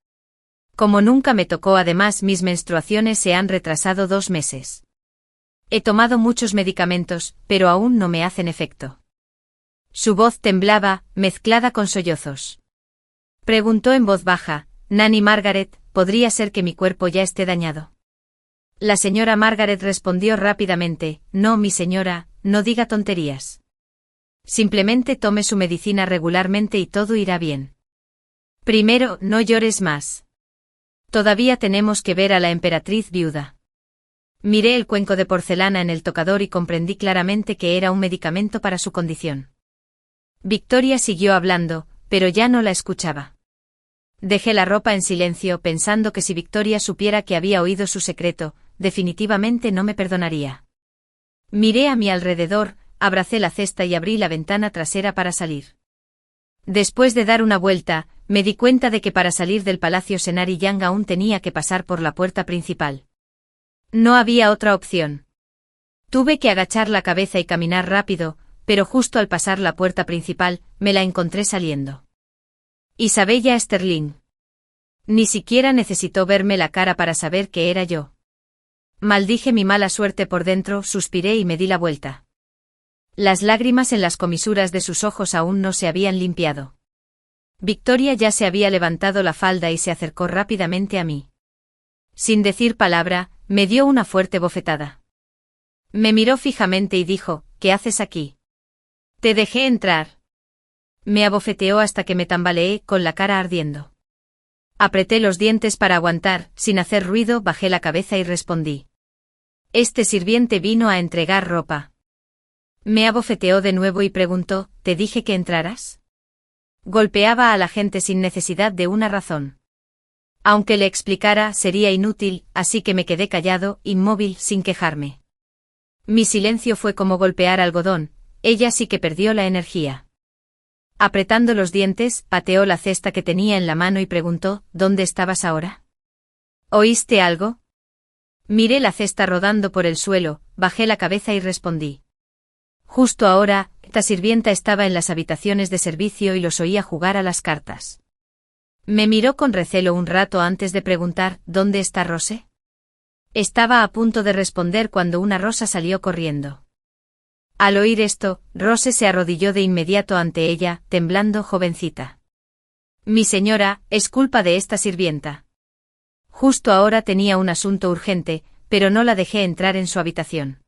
Como nunca me tocó, además mis menstruaciones se han retrasado 2 meses. He tomado muchos medicamentos, pero aún no me hacen efecto. Su voz temblaba, mezclada con sollozos. Preguntó en voz baja, Nanny Margaret, ¿podría ser que mi cuerpo ya esté dañado? La señora Margaret respondió rápidamente, no, mi señora, no diga tonterías. Simplemente tome su medicina regularmente y todo irá bien. Primero, no llores más. Todavía tenemos que ver a la emperatriz viuda. Miré el cuenco de porcelana en el tocador y comprendí claramente que era un medicamento para su condición. Victoria siguió hablando, pero ya no la escuchaba. Dejé la ropa en silencio pensando que si Victoria supiera que había oído su secreto, definitivamente no me perdonaría. Miré a mi alrededor, abracé la cesta y abrí la ventana trasera para salir. Después de dar una vuelta, me di cuenta de que para salir del palacio Senari Yang aún tenía que pasar por la puerta principal. No había otra opción. Tuve que agachar la cabeza y caminar rápido, pero justo al pasar la puerta principal, me la encontré saliendo. Isabella Sterling. Ni siquiera necesitó verme la cara para saber que era yo. Maldije mi mala suerte por dentro, suspiré y me di la vuelta. Las lágrimas en las comisuras de sus ojos aún no se habían limpiado. Victoria ya se había levantado la falda y se acercó rápidamente a mí. Sin decir palabra, me dio una fuerte bofetada. Me miró fijamente y dijo, ¿qué haces aquí? Te dejé entrar. Me abofeteó hasta que me tambaleé, con la cara ardiendo. Apreté los dientes para aguantar, sin hacer ruido bajé la cabeza y respondí. Este sirviente vino a entregar ropa. Me abofeteó de nuevo y preguntó, ¿te dije que entraras? Golpeaba a la gente sin necesidad de una razón. Aunque le explicara, sería inútil, así que me quedé callado, inmóvil, sin quejarme. Mi silencio fue como golpear algodón, ella sí que perdió la energía. Apretando los dientes, pateó la cesta que tenía en la mano y preguntó, ¿dónde estabas ahora? ¿Oíste algo? Miré la cesta rodando por el suelo, bajé la cabeza y respondí. Justo ahora, esta sirvienta estaba en las habitaciones de servicio y los oía jugar a las cartas. Me miró con recelo un rato antes de preguntar, ¿dónde está Rose? Estaba a punto de responder cuando una rosa salió corriendo. Al oír esto, Rose se arrodilló de inmediato ante ella, temblando, jovencita. Mi señora, es culpa de esta sirvienta. Justo ahora tenía un asunto urgente, pero no la dejé entrar en su habitación.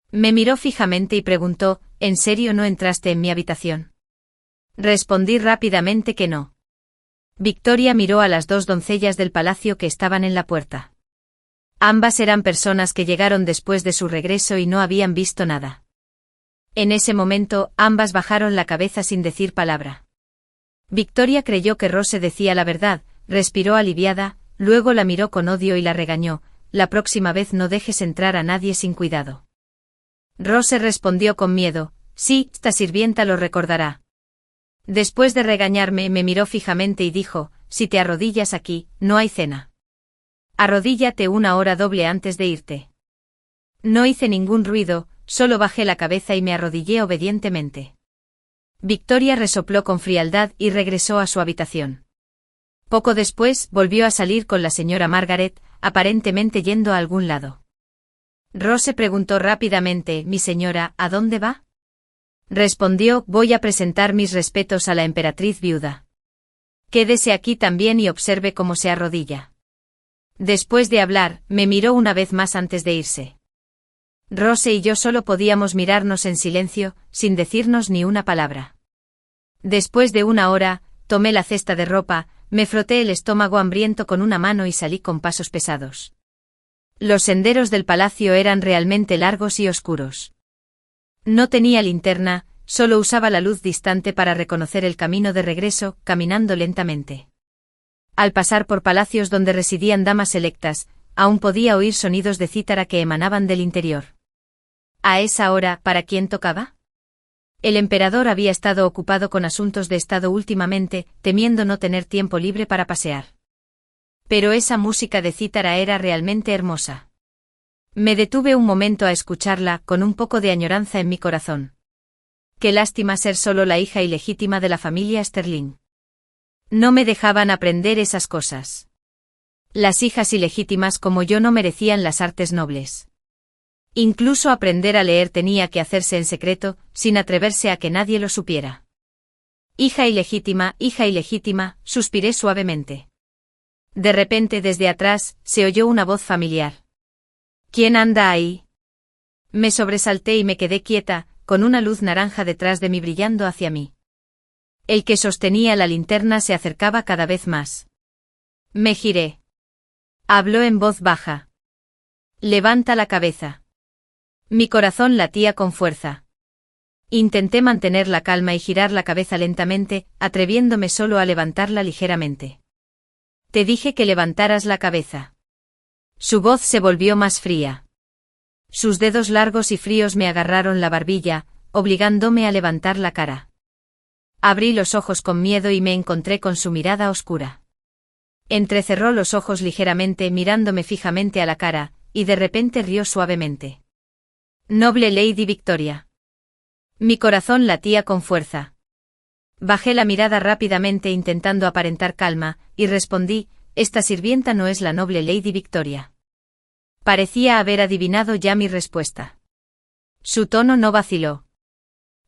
Me miró fijamente y preguntó, ¿en serio no entraste en mi habitación? Respondí rápidamente que no. Victoria miró a las dos doncellas del palacio que estaban en la puerta. Ambas eran personas que llegaron después de su regreso y no habían visto nada. En ese momento, ambas bajaron la cabeza sin decir palabra. Victoria creyó que Rose decía la verdad, respiró aliviada, luego la miró con odio y la regañó, la próxima vez no dejes entrar a nadie sin cuidado. Rose respondió con miedo, sí, esta sirvienta lo recordará. Después de regañarme me miró fijamente y dijo, si te arrodillas aquí, no hay cena. Arrodíllate una hora doble antes de irte. No hice ningún ruido, solo bajé la cabeza y me arrodillé obedientemente. Victoria resopló con frialdad y regresó a su habitación. Poco después volvió a salir con la señora Margaret, aparentemente yendo a algún lado. Rose preguntó rápidamente, mi señora, ¿a dónde va? Respondió, voy a presentar mis respetos a la emperatriz viuda. Quédese aquí también y observe cómo se arrodilla. Después de hablar, me miró una vez más antes de irse. Rose y yo solo podíamos mirarnos en silencio, sin decirnos ni una palabra. Después de una hora, tomé la cesta de ropa, me froté el estómago hambriento con una mano y salí con pasos pesados. Los senderos del palacio eran realmente largos y oscuros. No tenía linterna, solo usaba la luz distante para reconocer el camino de regreso, caminando lentamente. Al pasar por palacios donde residían damas selectas, aún podía oír sonidos de cítara que emanaban del interior. A esa hora, ¿para quién tocaba? El emperador había estado ocupado con asuntos de estado últimamente, temiendo no tener tiempo libre para pasear. Pero esa música de cítara era realmente hermosa. Me detuve un momento a escucharla, con un poco de añoranza en mi corazón. Qué lástima ser solo la hija ilegítima de la familia Sterling. No me dejaban aprender esas cosas. Las hijas ilegítimas como yo no merecían las artes nobles. Incluso aprender a leer tenía que hacerse en secreto, sin atreverse a que nadie lo supiera. Hija ilegítima, suspiré suavemente. De repente desde atrás, se oyó una voz familiar. ¿Quién anda ahí? Me sobresalté y me quedé quieta, con una luz naranja detrás de mí brillando hacia mí. El que sostenía la linterna se acercaba cada vez más. Me giré. Habló en voz baja. Levanta la cabeza. Mi corazón latía con fuerza. Intenté mantener la calma y girar la cabeza lentamente, atreviéndome solo a levantarla ligeramente. Te dije que levantaras la cabeza. Su voz se volvió más fría. Sus dedos largos y fríos me agarraron la barbilla, obligándome a levantar la cara. Abrí los ojos con miedo y me encontré con su mirada oscura. Entrecerró los ojos ligeramente mirándome fijamente a la cara, y de repente rió suavemente. Noble Lady Victoria. Mi corazón latía con fuerza. Bajé la mirada rápidamente intentando aparentar calma, y respondí, esta sirvienta no es la noble Lady Victoria. Parecía haber adivinado ya mi respuesta. Su tono no vaciló.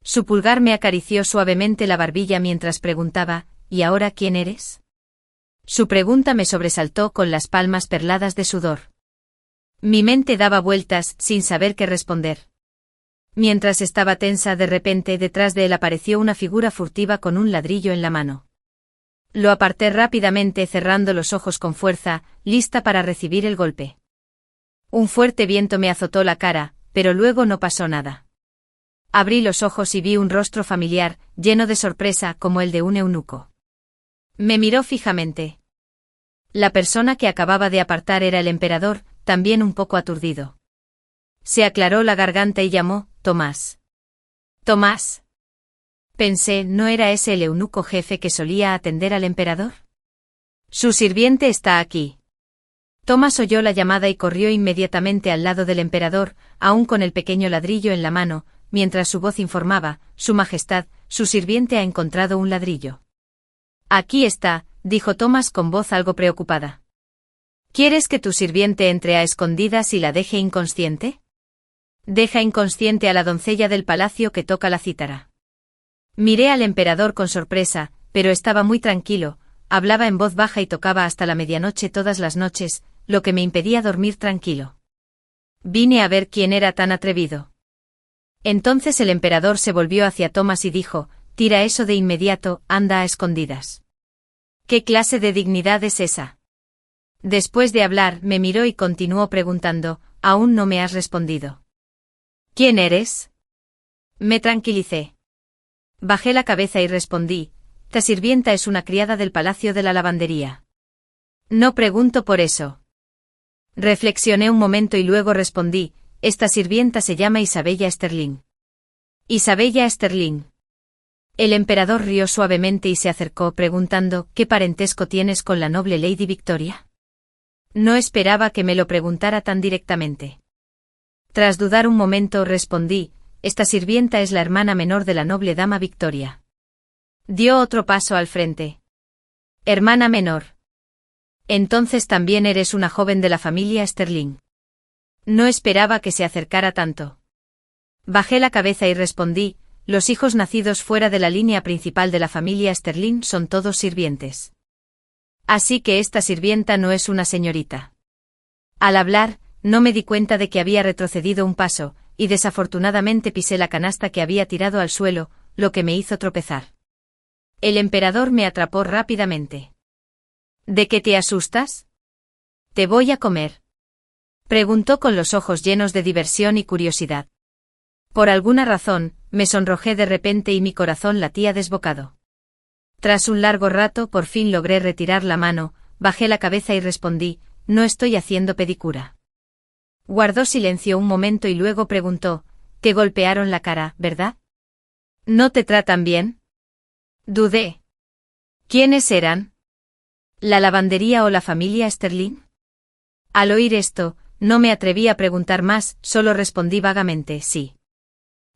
Su pulgar me acarició suavemente la barbilla mientras preguntaba, ¿y ahora quién eres? Su pregunta me sobresaltó con las palmas perladas de sudor. Mi mente daba vueltas, sin saber qué responder. Mientras estaba tensa, de repente detrás de él apareció una figura furtiva con un ladrillo en la mano. Lo aparté rápidamente cerrando los ojos con fuerza, lista para recibir el golpe. Un fuerte viento me azotó la cara, pero luego no pasó nada. Abrí los ojos y vi un rostro familiar, lleno de sorpresa como el de un eunuco. Me miró fijamente. La persona que acababa de apartar era el emperador, también un poco aturdido. Se aclaró la garganta y llamó, Tomás. Tomás. Pensé, ¿no era ese el eunuco jefe que solía atender al emperador? Su sirviente está aquí. Tomás oyó la llamada y corrió inmediatamente al lado del emperador, aún con el pequeño ladrillo en la mano, mientras su voz informaba, Su Majestad, su sirviente ha encontrado un ladrillo. Aquí está, dijo Tomás con voz algo preocupada. ¿Quieres que tu sirviente entre a escondidas y la deje inconsciente? Deja inconsciente a la doncella del palacio que toca la cítara. Miré al emperador con sorpresa, pero estaba muy tranquilo, hablaba en voz baja y tocaba hasta la medianoche todas las noches, lo que me impedía dormir tranquilo. Vine a ver quién era tan atrevido. Entonces el emperador se volvió hacia Thomas y dijo, tira eso de inmediato, anda a escondidas. ¿Qué clase de dignidad es esa? Después de hablar, me miró y continuó preguntando, aún no me has respondido. ¿Quién eres? Me tranquilicé. Bajé la cabeza y respondí, ta sirvienta es una criada del palacio de la lavandería. No pregunto por eso. Reflexioné un momento y luego respondí, esta sirvienta se llama Isabella Sterling. Isabella Sterling. El emperador rió suavemente y se acercó preguntando, ¿qué parentesco tienes con la noble Lady Victoria? No esperaba que me lo preguntara tan directamente. Tras dudar un momento respondí, esta sirvienta es la hermana menor de la noble dama Victoria. Dio otro paso al frente. Hermana menor. Entonces también eres una joven de la familia Sterling. No esperaba que se acercara tanto. Bajé la cabeza y respondí, los hijos nacidos fuera de la línea principal de la familia Sterling son todos sirvientes. Así que esta sirvienta no es una señorita. Al hablar, no me di cuenta de que había retrocedido un paso, y desafortunadamente pisé la canasta que había tirado al suelo, lo que me hizo tropezar. El emperador me atrapó rápidamente. ¿De qué te asustas? Te voy a comer. Preguntó con los ojos llenos de diversión y curiosidad. Por alguna razón, me sonrojé de repente y mi corazón latía desbocado. Tras un largo rato por fin logré retirar la mano, bajé la cabeza y respondí, no estoy haciendo pedicura. Guardó silencio un momento y luego preguntó, te golpearon la cara, ¿verdad? ¿No te tratan bien? Dudé. ¿Quiénes eran? ¿La lavandería o la familia Sterling? Al oír esto, no me atreví a preguntar más, solo respondí vagamente, sí.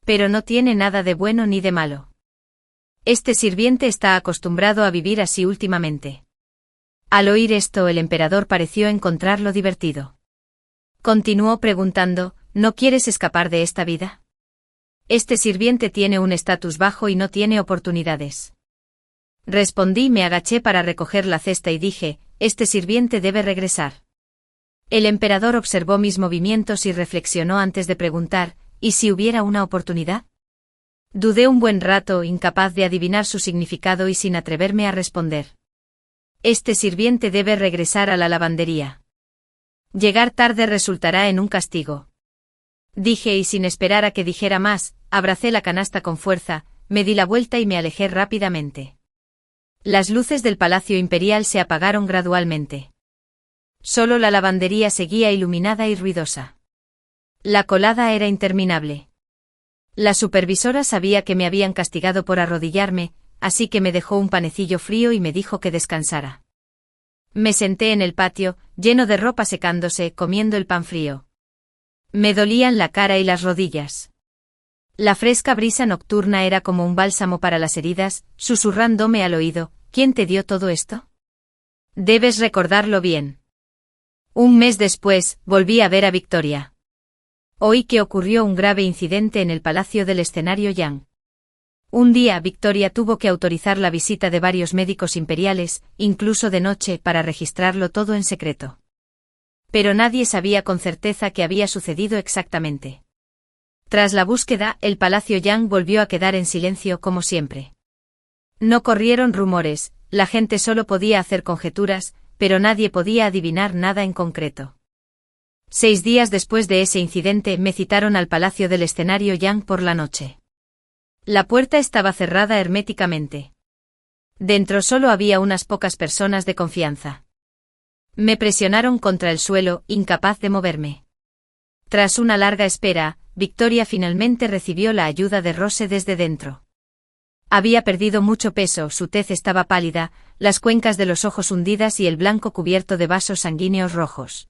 Pero no tiene nada de bueno ni de malo. Este sirviente está acostumbrado a vivir así últimamente. Al oír esto, el emperador pareció encontrarlo divertido. Continuó preguntando, ¿no quieres escapar de esta vida? Este sirviente tiene un estatus bajo y no tiene oportunidades. Respondí, me agaché para recoger la cesta y dije, este sirviente debe regresar. El emperador observó mis movimientos y reflexionó antes de preguntar, ¿y si hubiera una oportunidad? Dudé un buen rato, incapaz de adivinar su significado y sin atreverme a responder. Este sirviente debe regresar a la lavandería. Llegar tarde resultará en un castigo. Dije y sin esperar a que dijera más, abracé la canasta con fuerza, me di la vuelta y me alejé rápidamente. Las luces del Palacio Imperial se apagaron gradualmente. Solo la lavandería seguía iluminada y ruidosa. La colada era interminable. La supervisora sabía que me habían castigado por arrodillarme, así que me dejó un panecillo frío y me dijo que descansara. Me senté en el patio, lleno de ropa secándose, comiendo el pan frío. Me dolían la cara y las rodillas. La fresca brisa nocturna era como un bálsamo para las heridas, susurrándome al oído, ¿quién te dio todo esto? Debes recordarlo bien. Un mes después, volví a ver a Victoria. Oí que ocurrió un grave incidente en el palacio del escenario Yang. Un día Victoria tuvo que autorizar la visita de varios médicos imperiales, incluso de noche, para registrarlo todo en secreto. Pero nadie sabía con certeza qué había sucedido exactamente. Tras la búsqueda, el palacio Yang volvió a quedar en silencio como siempre. No corrieron rumores, la gente solo podía hacer conjeturas, pero nadie podía adivinar nada en concreto. 6 días después de ese incidente me citaron al palacio del escenario Yang por la noche. La puerta estaba cerrada herméticamente. Dentro solo había unas pocas personas de confianza. Me presionaron contra el suelo, incapaz de moverme. Tras una larga espera, Victoria finalmente recibió la ayuda de Rose desde dentro. Había perdido mucho peso, su tez estaba pálida, las cuencas de los ojos hundidas y el blanco cubierto de vasos sanguíneos rojos.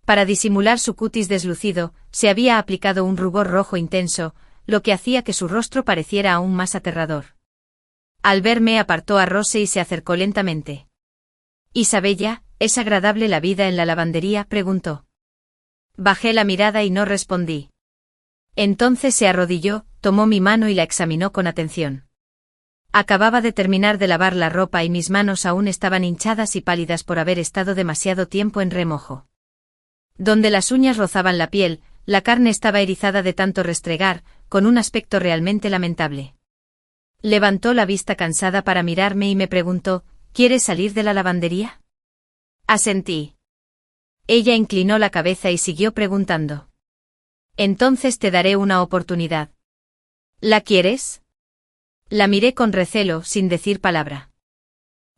Para disimular su cutis deslucido, se había aplicado un rubor rojo intenso, lo que hacía que su rostro pareciera aún más aterrador. Al verme apartó a Rose y se acercó lentamente. «Isabella, ¿es agradable la vida en la lavandería?», preguntó. Bajé la mirada y no respondí. Entonces se arrodilló, tomó mi mano y la examinó con atención. Acababa de terminar de lavar la ropa y mis manos aún estaban hinchadas y pálidas por haber estado demasiado tiempo en remojo. Donde las uñas rozaban la piel, la carne estaba erizada de tanto restregar, con un aspecto realmente lamentable. Levantó la vista cansada para mirarme y me preguntó, ¿quieres salir de la lavandería? Asentí. Ella inclinó la cabeza y siguió preguntando. Entonces te daré una oportunidad. ¿La quieres? La miré con recelo, sin decir palabra.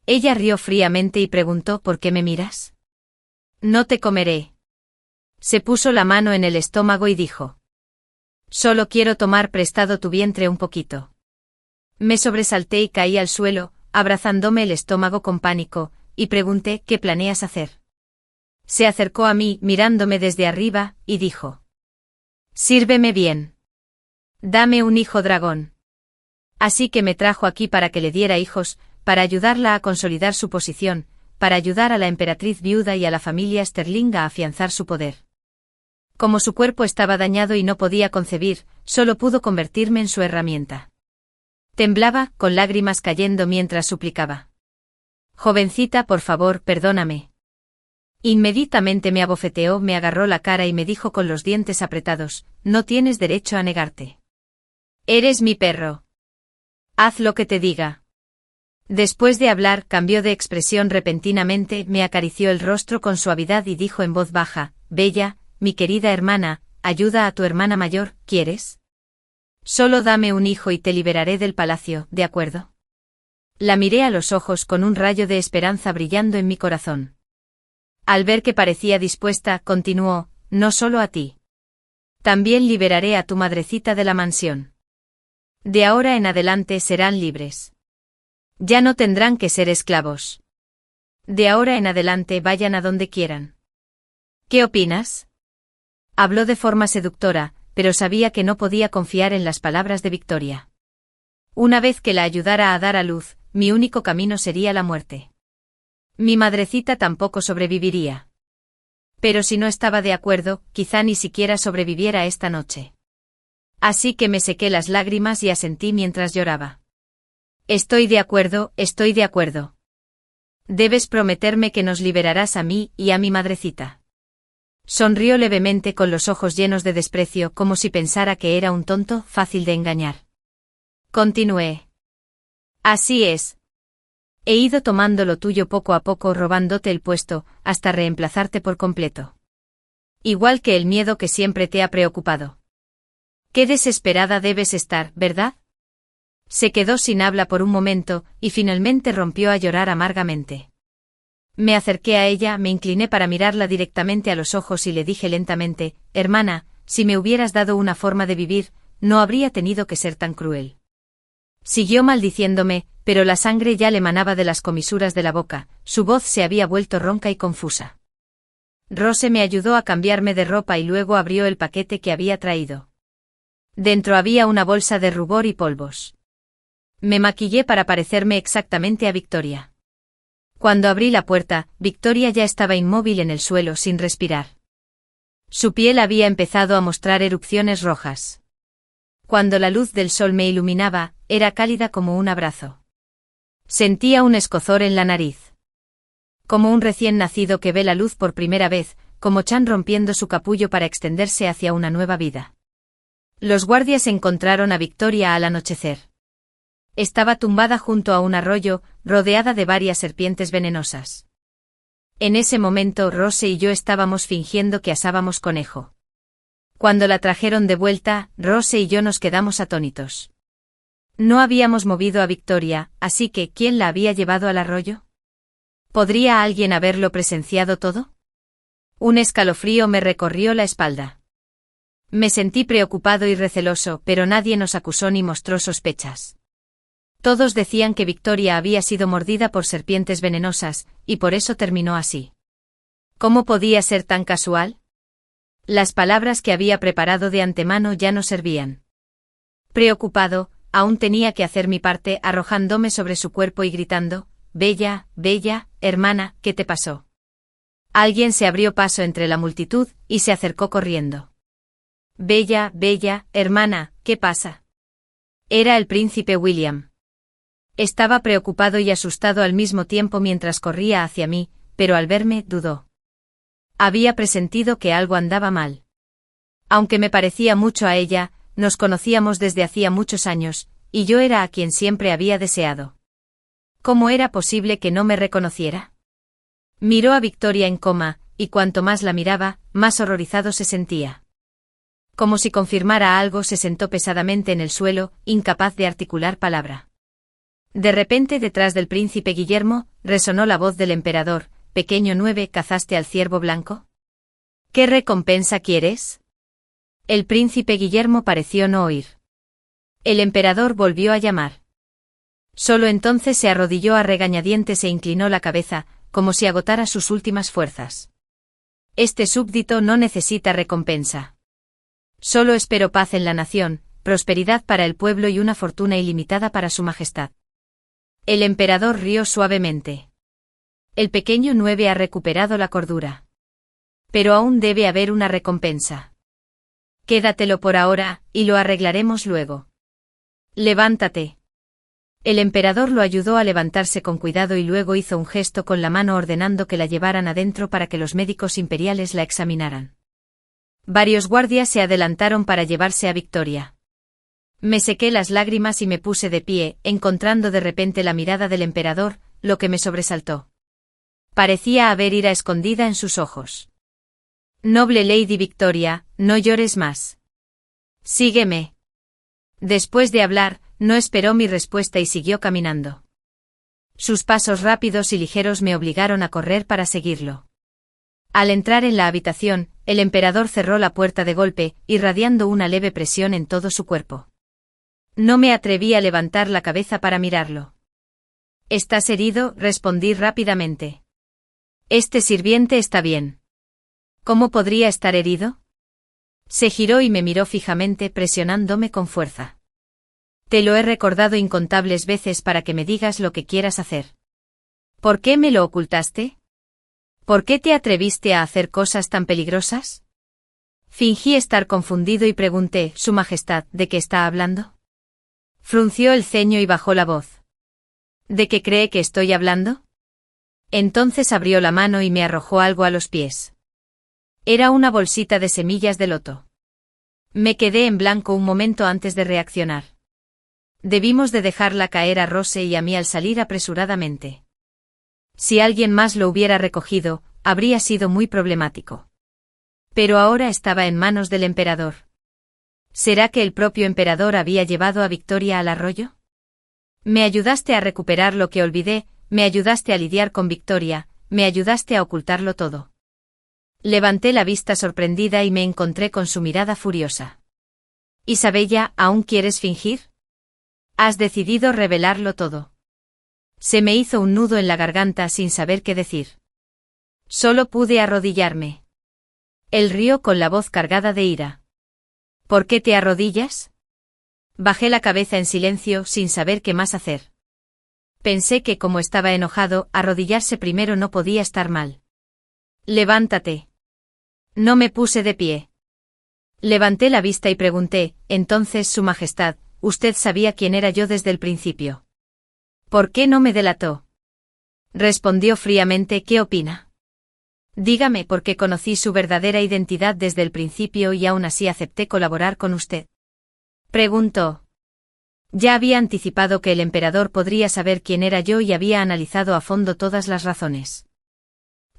Ella rió fríamente y preguntó ¿por qué me miras? No te comeré. Se puso la mano en el estómago y dijo. Solo quiero tomar prestado tu vientre un poquito. Me sobresalté y caí al suelo, abrazándome el estómago con pánico, y pregunté ¿qué planeas hacer? Se acercó a mí, mirándome desde arriba, y dijo. Sírveme bien. Dame un hijo dragón. Así que me trajo aquí para que le diera hijos, para ayudarla a consolidar su posición, para ayudar a la emperatriz viuda y a la familia Sterling a afianzar su poder. Como su cuerpo estaba dañado y no podía concebir, solo pudo convertirme en su herramienta. Temblaba, con lágrimas cayendo mientras suplicaba. Jovencita, por favor, perdóname. Inmediatamente me abofeteó, me agarró la cara y me dijo con los dientes apretados, no tienes derecho a negarte. Eres mi perro. Haz lo que te diga. Después de hablar, cambió de expresión repentinamente, me acarició el rostro con suavidad y dijo en voz baja, Bella, mi querida hermana, ayuda a tu hermana mayor, ¿quieres? Solo dame un hijo y te liberaré del palacio, ¿de acuerdo? La miré a los ojos con un rayo de esperanza brillando en mi corazón. Al ver que parecía dispuesta, continuó, no solo a ti. También liberaré a tu madrecita de la mansión. De ahora en adelante serán libres. Ya no tendrán que ser esclavos. De ahora en adelante vayan a donde quieran. ¿Qué opinas? Habló de forma seductora, pero sabía que no podía confiar en las palabras de Victoria. Una vez que la ayudara a dar a luz, mi único camino sería la muerte. Mi madrecita tampoco sobreviviría. Pero si no estaba de acuerdo, quizá ni siquiera sobreviviera esta noche. Así que me sequé las lágrimas y asentí mientras lloraba. Estoy de acuerdo, estoy de acuerdo. Debes prometerme que nos liberarás a mí y a mi madrecita. Sonrió levemente con los ojos llenos de desprecio como si pensara que era un tonto fácil de engañar. Continué. Así es. He ido tomando lo tuyo poco a poco robándote el puesto, hasta reemplazarte por completo. Igual que el miedo que siempre te ha preocupado. Qué desesperada debes estar, ¿verdad? Se quedó sin habla por un momento, y finalmente rompió a llorar amargamente. Me acerqué a ella, me incliné para mirarla directamente a los ojos y le dije lentamente, hermana, si me hubieras dado una forma de vivir, no habría tenido que ser tan cruel. Siguió maldiciéndome, pero la sangre ya le manaba de las comisuras de la boca, su voz se había vuelto ronca y confusa. Rose me ayudó a cambiarme de ropa y luego abrió el paquete que había traído. Dentro había una bolsa de rubor y polvos. Me maquillé para parecerme exactamente a Victoria. Cuando abrí la puerta, Victoria ya estaba inmóvil en el suelo sin respirar. Su piel había empezado a mostrar erupciones rojas. Cuando la luz del sol me iluminaba, era cálida como un abrazo. Sentía un escozor en la nariz. Como un recién nacido que ve la luz por primera vez, como Chan rompiendo su capullo para extenderse hacia una nueva vida. Los guardias encontraron a Victoria al anochecer. Estaba tumbada junto a un arroyo, rodeada de varias serpientes venenosas. En ese momento Rose y yo estábamos fingiendo que asábamos conejo. Cuando la trajeron de vuelta, Rose y yo nos quedamos atónitos. No habíamos movido a Victoria, así que ¿quién la había llevado al arroyo? ¿Podría alguien haberlo presenciado todo? Un escalofrío me recorrió la espalda. Me sentí preocupado y receloso, pero nadie nos acusó ni mostró sospechas. Todos decían que Victoria había sido mordida por serpientes venenosas, y por eso terminó así. ¿Cómo podía ser tan casual? Las palabras que había preparado de antemano ya no servían. Preocupado, aún tenía que hacer mi parte arrojándome sobre su cuerpo y gritando, «Bella, Bella, hermana, ¿qué te pasó?» Alguien se abrió paso entre la multitud y se acercó corriendo. «Bella, Bella, hermana, ¿qué pasa?» Era el príncipe William. Estaba preocupado y asustado al mismo tiempo mientras corría hacia mí, pero al verme, dudó. Había presentido que algo andaba mal. Aunque me parecía mucho a ella, nos conocíamos desde hacía muchos años, y yo era a quien siempre había deseado. ¿Cómo era posible que no me reconociera? Miró a Victoria en coma, y cuanto más la miraba, más horrorizado se sentía. Como si confirmara algo, se sentó pesadamente en el suelo, incapaz de articular palabra. De repente, detrás del príncipe Guillermo, resonó la voz del emperador: «Pequeño 9, ¿cazaste al ciervo blanco? ¿Qué recompensa quieres?» El príncipe Guillermo pareció no oír. El emperador volvió a llamar. Solo entonces se arrodilló a regañadientes e inclinó la cabeza, como si agotara sus últimas fuerzas. Este súbdito no necesita recompensa. Solo espero paz en la nación, prosperidad para el pueblo y una fortuna ilimitada para su majestad. El emperador rió suavemente. El pequeño 9 ha recuperado la cordura. Pero aún debe haber una recompensa. Quédatelo por ahora, y lo arreglaremos luego. Levántate. El emperador lo ayudó a levantarse con cuidado y luego hizo un gesto con la mano ordenando que la llevaran adentro para que los médicos imperiales la examinaran. Varios guardias se adelantaron para llevarse a Victoria. Me sequé las lágrimas y me puse de pie, encontrando de repente la mirada del emperador, lo que me sobresaltó. Parecía haber ira escondida en sus ojos. «Noble Lady Victoria, no llores más. Sígueme». Después de hablar, no esperó mi respuesta y siguió caminando. Sus pasos rápidos y ligeros me obligaron a correr para seguirlo. Al entrar en la habitación, el emperador cerró la puerta de golpe, irradiando una leve presión en todo su cuerpo. No me atreví a levantar la cabeza para mirarlo. «¿Estás herido?», respondí rápidamente. «Este sirviente está bien». «¿Cómo podría estar herido?». Se giró y me miró fijamente, presionándome con fuerza. «Te lo he recordado incontables veces para que me digas lo que quieras hacer. ¿Por qué me lo ocultaste? ¿Por qué te atreviste a hacer cosas tan peligrosas?». Fingí estar confundido y pregunté: «Su Majestad, ¿de qué está hablando?». Frunció el ceño y bajó la voz. «¿De qué cree que estoy hablando?». Entonces abrió la mano y me arrojó algo a los pies. Era una bolsita de semillas de loto. Me quedé en blanco un momento antes de reaccionar. Debimos de dejarla caer a Rose y a mí al salir apresuradamente. Si alguien más lo hubiera recogido, habría sido muy problemático. Pero ahora estaba en manos del emperador. ¿Será que el propio emperador había llevado a Victoria al arroyo? Me ayudaste a recuperar lo que olvidé, me ayudaste a lidiar con Victoria, me ayudaste a ocultarlo todo. Levanté la vista sorprendida y me encontré con su mirada furiosa. «Isabella, ¿aún quieres fingir? ¿Has decidido revelarlo todo?». Se me hizo un nudo en la garganta sin saber qué decir. Solo pude arrodillarme. Él rió con la voz cargada de ira. «¿Por qué te arrodillas?». Bajé la cabeza en silencio, sin saber qué más hacer. Pensé que como estaba enojado, arrodillarse primero no podía estar mal. «Levántate». No me puse de pie. Levanté la vista y pregunté: «Entonces, Su Majestad, usted sabía quién era yo desde el principio. ¿Por qué no me delató?». Respondió fríamente: «¿Qué opina?». «Dígame por qué conocí su verdadera identidad desde el principio y aún así acepté colaborar con usted». Preguntó. Ya había anticipado que el emperador podría saber quién era yo y había analizado a fondo todas las razones.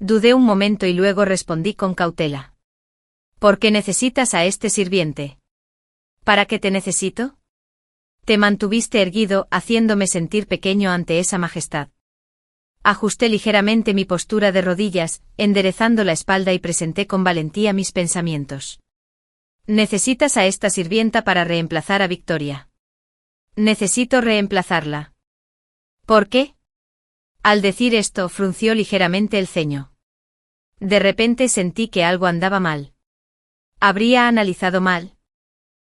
Dudé un momento y luego respondí con cautela. «¿Por qué necesitas a este sirviente?». «¿Para qué te necesito?». «Te mantuviste erguido, haciéndome sentir pequeño ante esa majestad». Ajusté ligeramente mi postura de rodillas, enderezando la espalda y presenté con valentía mis pensamientos. «Necesitas a esta sirvienta para reemplazar a Victoria». «Necesito reemplazarla». «¿Por qué?». Al decir esto, frunció ligeramente el ceño. De repente sentí que algo andaba mal. ¿Habría analizado mal?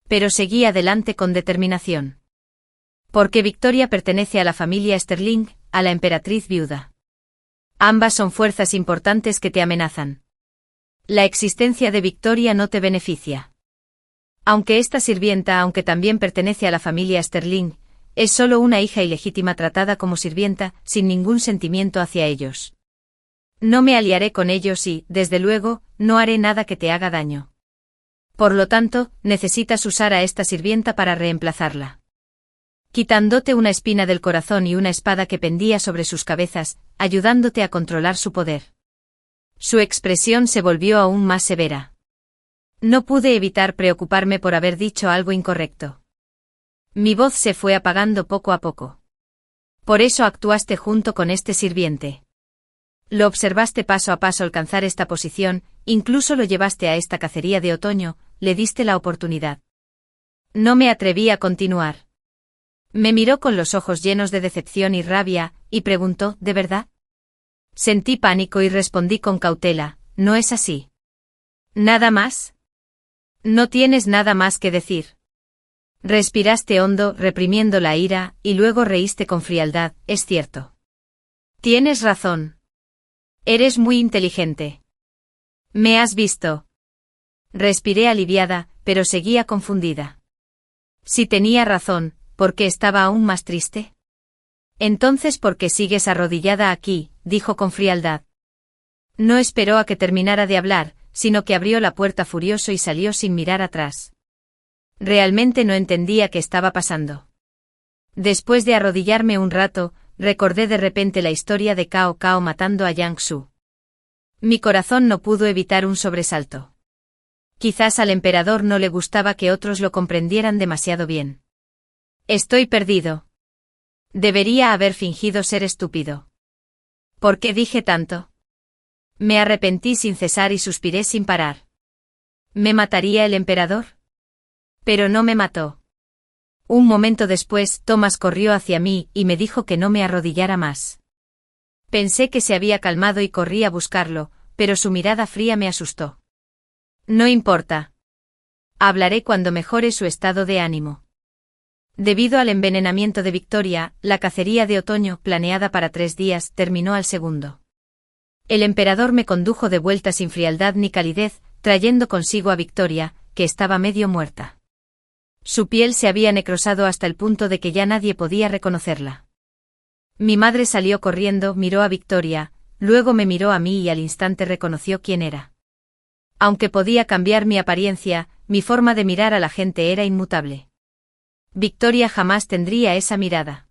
Pero seguí adelante con determinación. Porque Victoria pertenece a la familia Sterling, a la emperatriz viuda. Ambas son fuerzas importantes que te amenazan. La existencia de Victoria no te beneficia. Aunque esta sirvienta, aunque también pertenece a la familia Sterling, es solo una hija ilegítima tratada como sirvienta, sin ningún sentimiento hacia ellos. No me aliaré con ellos y, desde luego, no haré nada que te haga daño. Por lo tanto, necesitas usar a esta sirvienta para reemplazarla. Quitándote una espina del corazón y una espada que pendía sobre sus cabezas, ayudándote a controlar su poder. Su expresión se volvió aún más severa. No pude evitar preocuparme por haber dicho algo incorrecto. Mi voz se fue apagando poco a poco. Por eso actuaste junto con este sirviente. Lo observaste paso a paso alcanzar esta posición, incluso lo llevaste a esta cacería de otoño, le diste la oportunidad. No me atreví a continuar. Me miró con los ojos llenos de decepción y rabia, y preguntó, ¿de verdad? Sentí pánico y respondí con cautela, ¿no es así? ¿Nada más? No tienes nada más que decir. Respiraste hondo, reprimiendo la ira, y luego reíste con frialdad, es cierto. Tienes razón. Eres muy inteligente. ¿Me has visto? Respiré aliviada, pero seguía confundida. Si tenía razón, ¿por qué estaba aún más triste? Entonces, ¿por qué sigues arrodillada aquí?, dijo con frialdad. No esperó a que terminara de hablar, sino que abrió la puerta furioso y salió sin mirar atrás. Realmente no entendía qué estaba pasando. Después de arrodillarme un rato, recordé de repente la historia de Cao Cao matando a Yang Su. Mi corazón no pudo evitar un sobresalto. Quizás al emperador no le gustaba que otros lo comprendieran demasiado bien. Estoy perdido. Debería haber fingido ser estúpido. ¿Por qué dije tanto? Me arrepentí sin cesar y suspiré sin parar. ¿Me mataría el emperador? Pero no me mató. Un momento después, Thomas corrió hacia mí y me dijo que no me arrodillara más. Pensé que se había calmado y corrí a buscarlo, pero su mirada fría me asustó. No importa. Hablaré cuando mejore su estado de ánimo. Debido al envenenamiento de Victoria, la cacería de otoño, planeada para 3 días, terminó al segundo. El emperador me condujo de vuelta sin frialdad ni calidez, trayendo consigo a Victoria, que estaba medio muerta. Su piel se había necrosado hasta el punto de que ya nadie podía reconocerla. Mi madre salió corriendo, miró a Victoria, luego me miró a mí y al instante reconoció quién era. Aunque podía cambiar mi apariencia, mi forma de mirar a la gente era inmutable. Victoria jamás tendría esa mirada.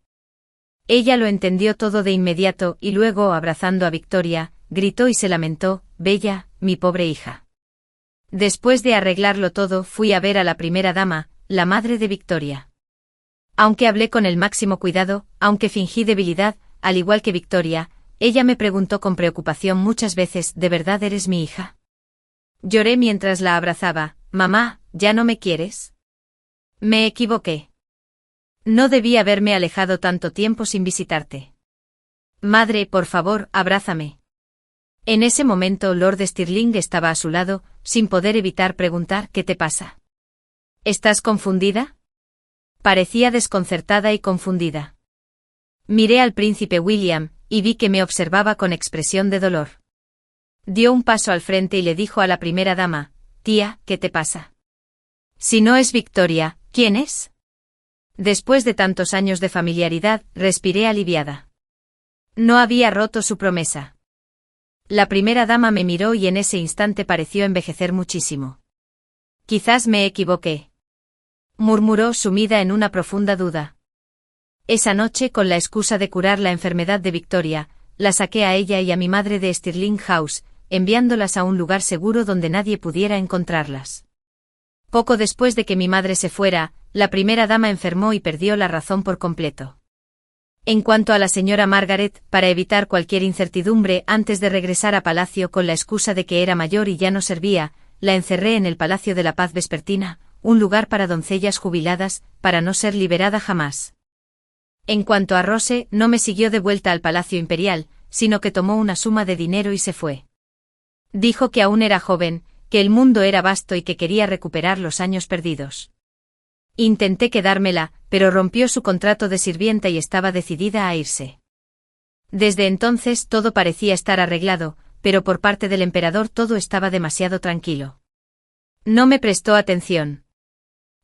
Ella lo entendió todo de inmediato y luego, abrazando a Victoria, gritó y se lamentó, «Bella, mi pobre hija». Después de arreglarlo todo, fui a ver a la primera dama, la madre de Victoria. Aunque hablé con el máximo cuidado, aunque fingí debilidad, al igual que Victoria, ella me preguntó con preocupación muchas veces, ¿de verdad eres mi hija? Lloré mientras la abrazaba, «Mamá, ¿ya no me quieres?» Me equivoqué. No debí haberme alejado tanto tiempo sin visitarte. Madre, por favor, abrázame. En ese momento Lord Stirling estaba a su lado, sin poder evitar preguntar, ¿qué te pasa? ¿Estás confundida? Parecía desconcertada y confundida. Miré al príncipe William, y vi que me observaba con expresión de dolor. Dio un paso al frente y le dijo a la primera dama, «Tía, ¿qué te pasa? Si no es Victoria, ¿quién es?» Después de tantos años de familiaridad, respiré aliviada. No había roto su promesa. La primera dama me miró y en ese instante pareció envejecer muchísimo. «Quizás me equivoqué», murmuró sumida en una profunda duda. Esa noche, con la excusa de curar la enfermedad de Victoria, la saqué a ella y a mi madre de Stirling House, enviándolas a un lugar seguro donde nadie pudiera encontrarlas. Poco después de que mi madre se fuera, la primera dama enfermó y perdió la razón por completo. En cuanto a la señora Margaret, para evitar cualquier incertidumbre antes de regresar a palacio con la excusa de que era mayor y ya no servía, la encerré en el Palacio de la Paz Vespertina, un lugar para doncellas jubiladas, para no ser liberada jamás. En cuanto a Rose, no me siguió de vuelta al Palacio Imperial, sino que tomó una suma de dinero y se fue. Dijo que aún era joven, que el mundo era vasto y que quería recuperar los años perdidos. Intenté quedármela, pero rompió su contrato de sirvienta y estaba decidida a irse. Desde entonces todo parecía estar arreglado, pero por parte del emperador todo estaba demasiado tranquilo. No me prestó atención.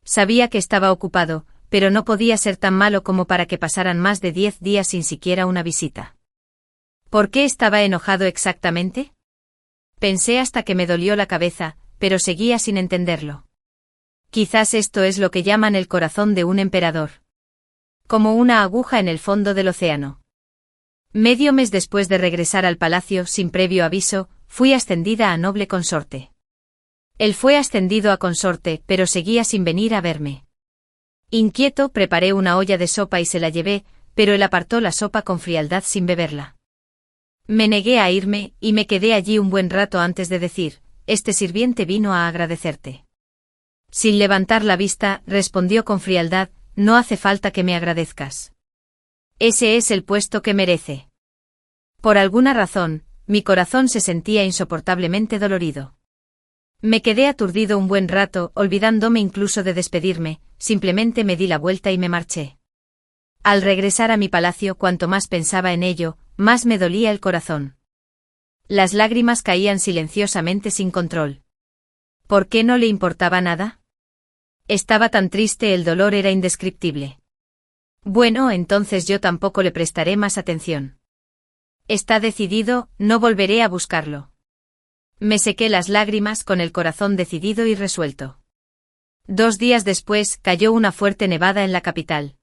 Sabía que estaba ocupado, pero no podía ser tan malo como para que pasaran más de 10 días sin siquiera una visita. ¿Por qué estaba enojado exactamente? Pensé hasta que me dolió la cabeza, pero seguía sin entenderlo. Quizás esto es lo que llaman el corazón de un emperador. Como una aguja en el fondo del océano. Medio mes después de regresar al palacio sin previo aviso, fui ascendida a noble consorte. Él fue ascendido a consorte, pero seguía sin venir a verme. Inquieto, preparé una olla de sopa y se la llevé, pero él apartó la sopa con frialdad sin beberla. Me negué a irme, y me quedé allí un buen rato antes de decir, este sirviente vino a agradecerte. Sin levantar la vista, respondió con frialdad, no hace falta que me agradezcas. Ese es el puesto que merece. Por alguna razón, mi corazón se sentía insoportablemente dolorido. Me quedé aturdido un buen rato, olvidándome incluso de despedirme, simplemente me di la vuelta y me marché. Al regresar a mi palacio, cuanto más pensaba en ello, más me dolía el corazón. Las lágrimas caían silenciosamente sin control. ¿Por qué no le importaba nada? Estaba tan triste, el dolor era indescriptible. Bueno, entonces yo tampoco le prestaré más atención. Está decidido, no volveré a buscarlo. Me sequé las lágrimas con el corazón decidido y resuelto. 2 días después, cayó una fuerte nevada en la capital.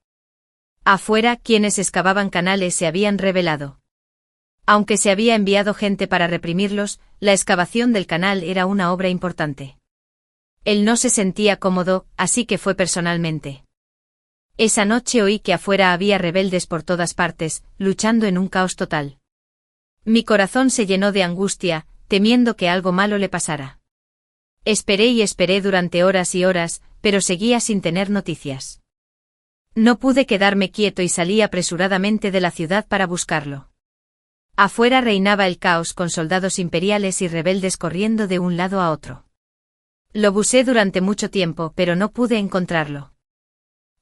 Afuera, quienes excavaban canales se habían rebelado. Aunque se había enviado gente para reprimirlos, la excavación del canal era una obra importante. Él no se sentía cómodo, así que fue personalmente. Esa noche oí que afuera había rebeldes por todas partes, luchando en un caos total. Mi corazón se llenó de angustia, temiendo que algo malo le pasara. Esperé y esperé durante horas y horas, pero seguía sin tener noticias. No pude quedarme quieto y salí apresuradamente de la ciudad para buscarlo. Afuera reinaba el caos con soldados imperiales y rebeldes corriendo de un lado a otro. Lo busqué durante mucho tiempo, pero no pude encontrarlo.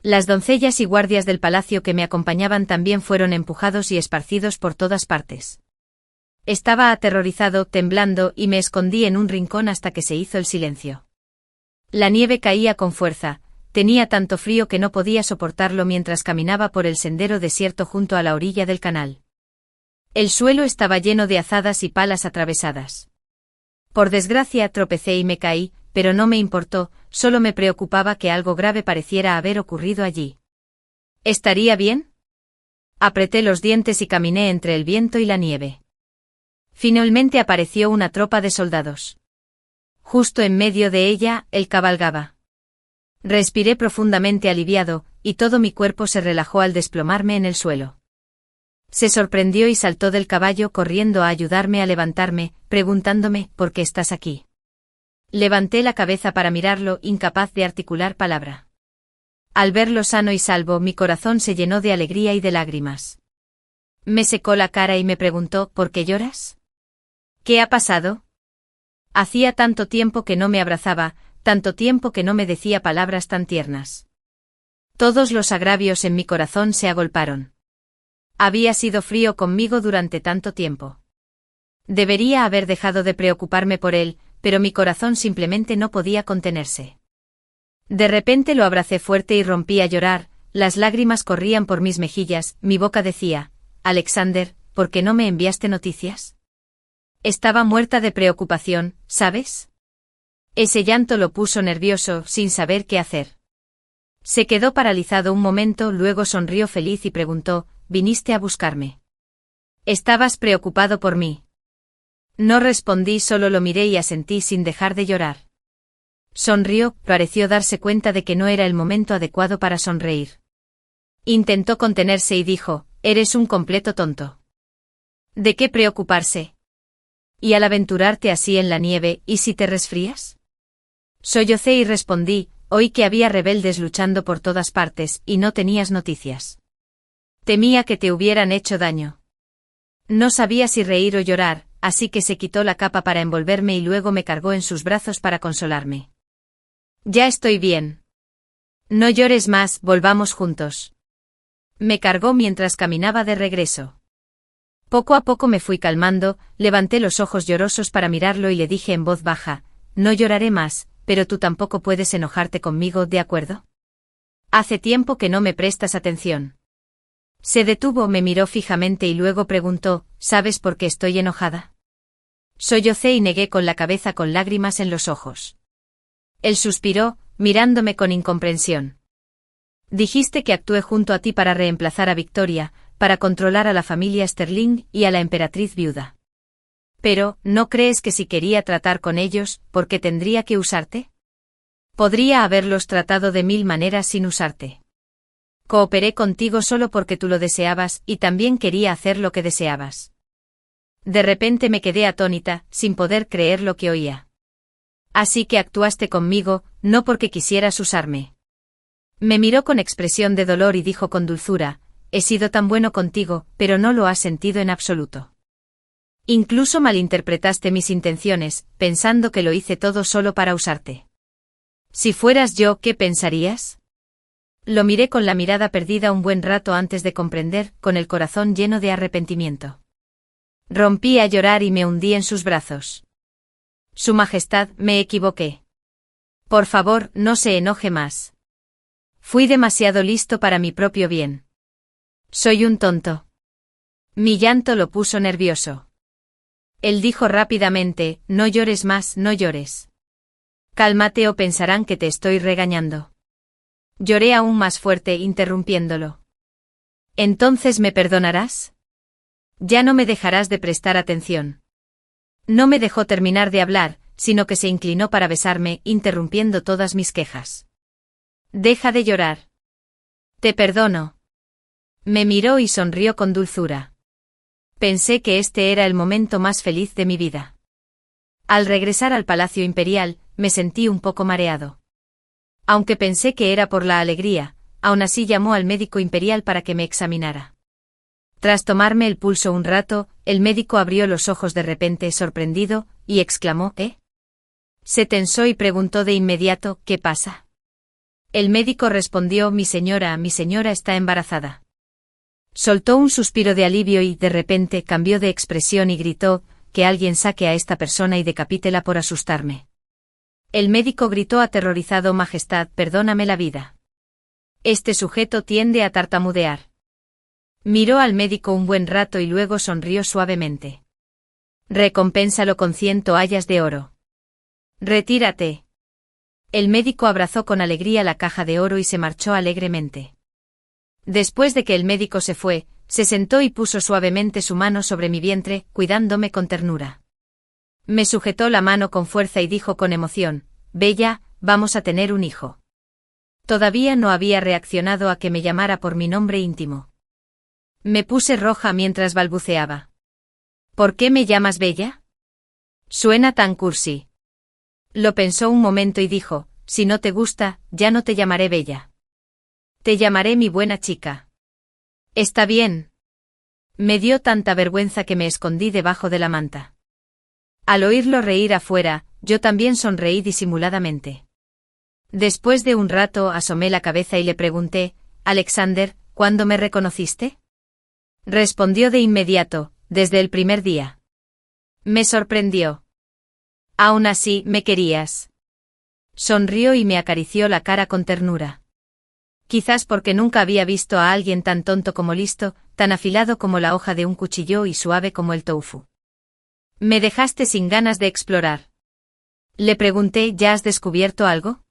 Las doncellas y guardias del palacio que me acompañaban también fueron empujados y esparcidos por todas partes. Estaba aterrorizado, temblando, y me escondí en un rincón hasta que se hizo el silencio. La nieve caía con fuerza, tenía tanto frío que no podía soportarlo mientras caminaba por el sendero desierto junto a la orilla del canal. El suelo estaba lleno de azadas y palas atravesadas. Por desgracia tropecé y me caí, pero no me importó, solo me preocupaba que algo grave pareciera haber ocurrido allí. ¿Estaría bien? Apreté los dientes y caminé entre el viento y la nieve. Finalmente apareció una tropa de soldados. Justo en medio de ella, él cabalgaba. Respiré profundamente aliviado, y todo mi cuerpo se relajó al desplomarme en el suelo. Se sorprendió y saltó del caballo corriendo a ayudarme a levantarme, preguntándome, ¿por qué estás aquí? Levanté la cabeza para mirarlo, incapaz de articular palabra. Al verlo sano y salvo, mi corazón se llenó de alegría y de lágrimas. Me secó la cara y me preguntó, ¿por qué lloras? ¿Qué ha pasado? Hacía tanto tiempo que no me abrazaba, tanto tiempo que no me decía palabras tan tiernas. Todos los agravios en mi corazón se agolparon. Había sido frío conmigo durante tanto tiempo. Debería haber dejado de preocuparme por él, pero mi corazón simplemente no podía contenerse. De repente lo abracé fuerte y rompí a llorar, las lágrimas corrían por mis mejillas, mi boca decía, Alexander, ¿por qué no me enviaste noticias? Estaba muerta de preocupación, ¿sabes? Ese llanto lo puso nervioso, sin saber qué hacer. Se quedó paralizado un momento, luego sonrió feliz y preguntó, ¿viniste a buscarme? ¿Estabas preocupado por mí? No respondí, solo lo miré y asentí sin dejar de llorar. Sonrió, pareció darse cuenta de que no era el momento adecuado para sonreír. Intentó contenerse y dijo, eres un completo tonto. ¿De qué preocuparse? ¿Y al aventurarte así en la nieve, y si te resfrías? Sollocé y respondí, oí que había rebeldes luchando por todas partes, y no tenías noticias. Temía que te hubieran hecho daño. No sabía si reír o llorar, así que se quitó la capa para envolverme y luego me cargó en sus brazos para consolarme. Ya estoy bien. No llores más, volvamos juntos. Me cargó mientras caminaba de regreso. Poco a poco me fui calmando, levanté los ojos llorosos para mirarlo y le dije en voz baja, no lloraré más, pero tú tampoco puedes enojarte conmigo, ¿de acuerdo? Hace tiempo que no me prestas atención. Se detuvo, me miró fijamente y luego preguntó, ¿sabes por qué estoy enojada? Sollocé y negué con la cabeza con lágrimas en los ojos. Él suspiró, mirándome con incomprensión. Dijiste que actué junto a ti para reemplazar a Victoria, para controlar a la familia Sterling y a la emperatriz viuda. Pero, ¿no crees que si quería tratar con ellos, por qué tendría que usarte? Podría haberlos tratado de 1000 maneras sin usarte. Cooperé contigo solo porque tú lo deseabas y también quería hacer lo que deseabas. De repente me quedé atónita, sin poder creer lo que oía. Así que actuaste conmigo, no porque quisieras usarme. Me miró con expresión de dolor y dijo con dulzura, he sido tan bueno contigo, pero no lo has sentido en absoluto. Incluso malinterpretaste mis intenciones, pensando que lo hice todo solo para usarte. Si fueras yo, ¿qué pensarías? Lo miré con la mirada perdida un buen rato antes de comprender, con el corazón lleno de arrepentimiento. Rompí a llorar y me hundí en sus brazos. Su Majestad, me equivoqué. Por favor, no se enoje más. Fui demasiado listo para mi propio bien. Soy un tonto. Mi llanto lo puso nervioso. Él dijo rápidamente, no llores más, no llores. Cálmate o pensarán que te estoy regañando. Lloré aún más fuerte interrumpiéndolo. ¿Entonces me perdonarás? Ya no me dejarás de prestar atención. No me dejó terminar de hablar, sino que se inclinó para besarme, interrumpiendo todas mis quejas. Deja de llorar. Te perdono. Me miró y sonrió con dulzura. Pensé que este era el momento más feliz de mi vida. Al regresar al Palacio Imperial, me sentí un poco mareado. Aunque pensé que era por la alegría, aún así llamó al médico imperial para que me examinara. Tras tomarme el pulso un rato, el médico abrió los ojos de repente sorprendido, y exclamó, ¿eh? Se tensó y preguntó de inmediato, ¿qué pasa? El médico respondió, mi señora está embarazada. Soltó un suspiro de alivio y, de repente, cambió de expresión y gritó, que alguien saque a esta persona y decapítela por asustarme. El médico gritó aterrorizado, Majestad, perdóname la vida. Este sujeto tiende a tartamudear. Miró al médico un buen rato y luego sonrió suavemente. Recompénsalo con 100 toallas de oro. Retírate. El médico abrazó con alegría la caja de oro y se marchó alegremente. Después de que el médico se fue, se sentó y puso suavemente su mano sobre mi vientre, cuidándome con ternura. Me sujetó la mano con fuerza y dijo con emoción, Bella, vamos a tener un hijo. Todavía no había reaccionado a que me llamara por mi nombre íntimo. Me puse roja mientras balbuceaba. ¿Por qué me llamas Bella? Suena tan cursi. Lo pensó un momento y dijo, si no te gusta, ya no te llamaré Bella. Te llamaré mi buena chica. Está bien. Me dio tanta vergüenza que me escondí debajo de la manta. Al oírlo reír afuera, yo también sonreí disimuladamente. Después de un rato asomé la cabeza y le pregunté, Alexander, ¿cuándo me reconociste? Respondió de inmediato, desde el primer día. Me sorprendió. Aún así, me querías. Sonrió y me acarició la cara con ternura. Quizás porque nunca había visto a alguien tan tonto como listo, tan afilado como la hoja de un cuchillo y suave como el tofu. Me dejaste sin ganas de explorar. Le pregunté, ¿ya has descubierto algo?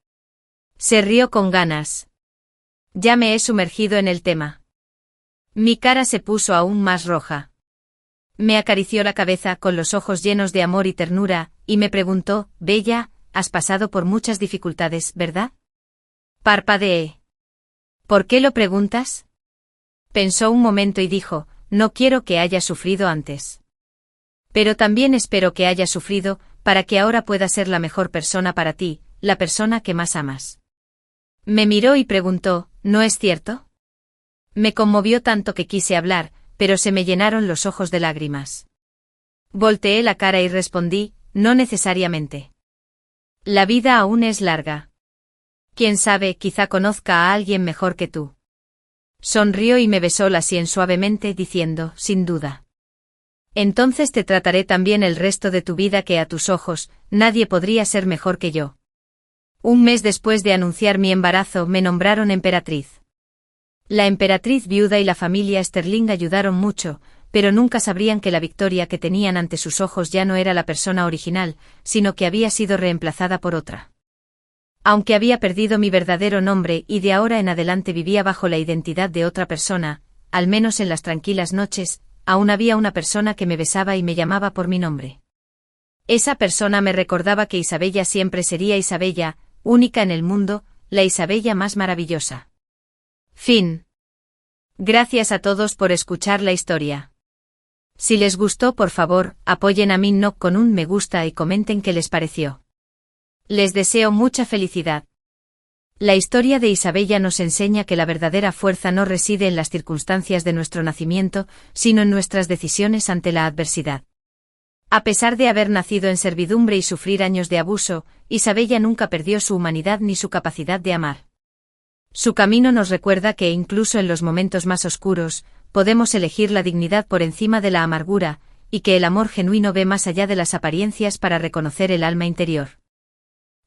Se rió con ganas. Ya me he sumergido en el tema. Mi cara se puso aún más roja. Me acarició la cabeza con los ojos llenos de amor y ternura, y me preguntó, Bella, has pasado por muchas dificultades, ¿verdad? Parpadeé. ¿Por qué lo preguntas? Pensó un momento y dijo, no quiero que hayas sufrido antes. Pero también espero que hayas sufrido, para que ahora pueda ser la mejor persona para ti, la persona que más amas. Me miró y preguntó, ¿no es cierto? Me conmovió tanto que quise hablar, pero se me llenaron los ojos de lágrimas. Volteé la cara y respondí, no necesariamente. La vida aún es larga. Quién sabe, quizá conozca a alguien mejor que tú. Sonrió y me besó la sien suavemente diciendo, sin duda. Entonces te trataré tan bien el resto de tu vida que a tus ojos, nadie podría ser mejor que yo. Un mes después de anunciar mi embarazo, me nombraron emperatriz. La emperatriz viuda y la familia Sterling ayudaron mucho, pero nunca sabrían que la Victoria que tenían ante sus ojos ya no era la persona original, sino que había sido reemplazada por otra. Aunque había perdido mi verdadero nombre y de ahora en adelante vivía bajo la identidad de otra persona, al menos en las tranquilas noches, aún había una persona que me besaba y me llamaba por mi nombre. Esa persona me recordaba que Isabella siempre sería Isabella, única en el mundo, la Isabella más maravillosa. Fin. Gracias a todos por escuchar la historia. Si les gustó, por favor, apoyen a Minnock con un me gusta y comenten qué les pareció. Les deseo mucha felicidad. La historia de Isabella nos enseña que la verdadera fuerza no reside en las circunstancias de nuestro nacimiento, sino en nuestras decisiones ante la adversidad. A pesar de haber nacido en servidumbre y sufrir años de abuso, Isabella nunca perdió su humanidad ni su capacidad de amar. Su camino nos recuerda que incluso en los momentos más oscuros, podemos elegir la dignidad por encima de la amargura, y que el amor genuino ve más allá de las apariencias para reconocer el alma interior.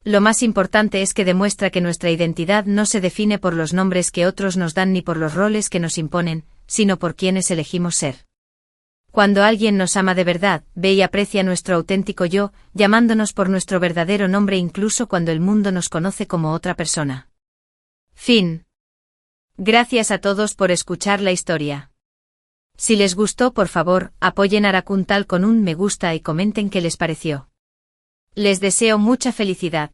Lo más importante es que demuestra que nuestra identidad no se define por los nombres que otros nos dan ni por los roles que nos imponen, sino por quienes elegimos ser. Cuando alguien nos ama de verdad, ve y aprecia nuestro auténtico yo, llamándonos por nuestro verdadero nombre incluso cuando el mundo nos conoce como otra persona. Fin. Gracias a todos por escuchar la historia. Si les gustó, por favor, apoyen a Rakuntal con un me gusta y comenten qué les pareció. Les deseo mucha felicidad.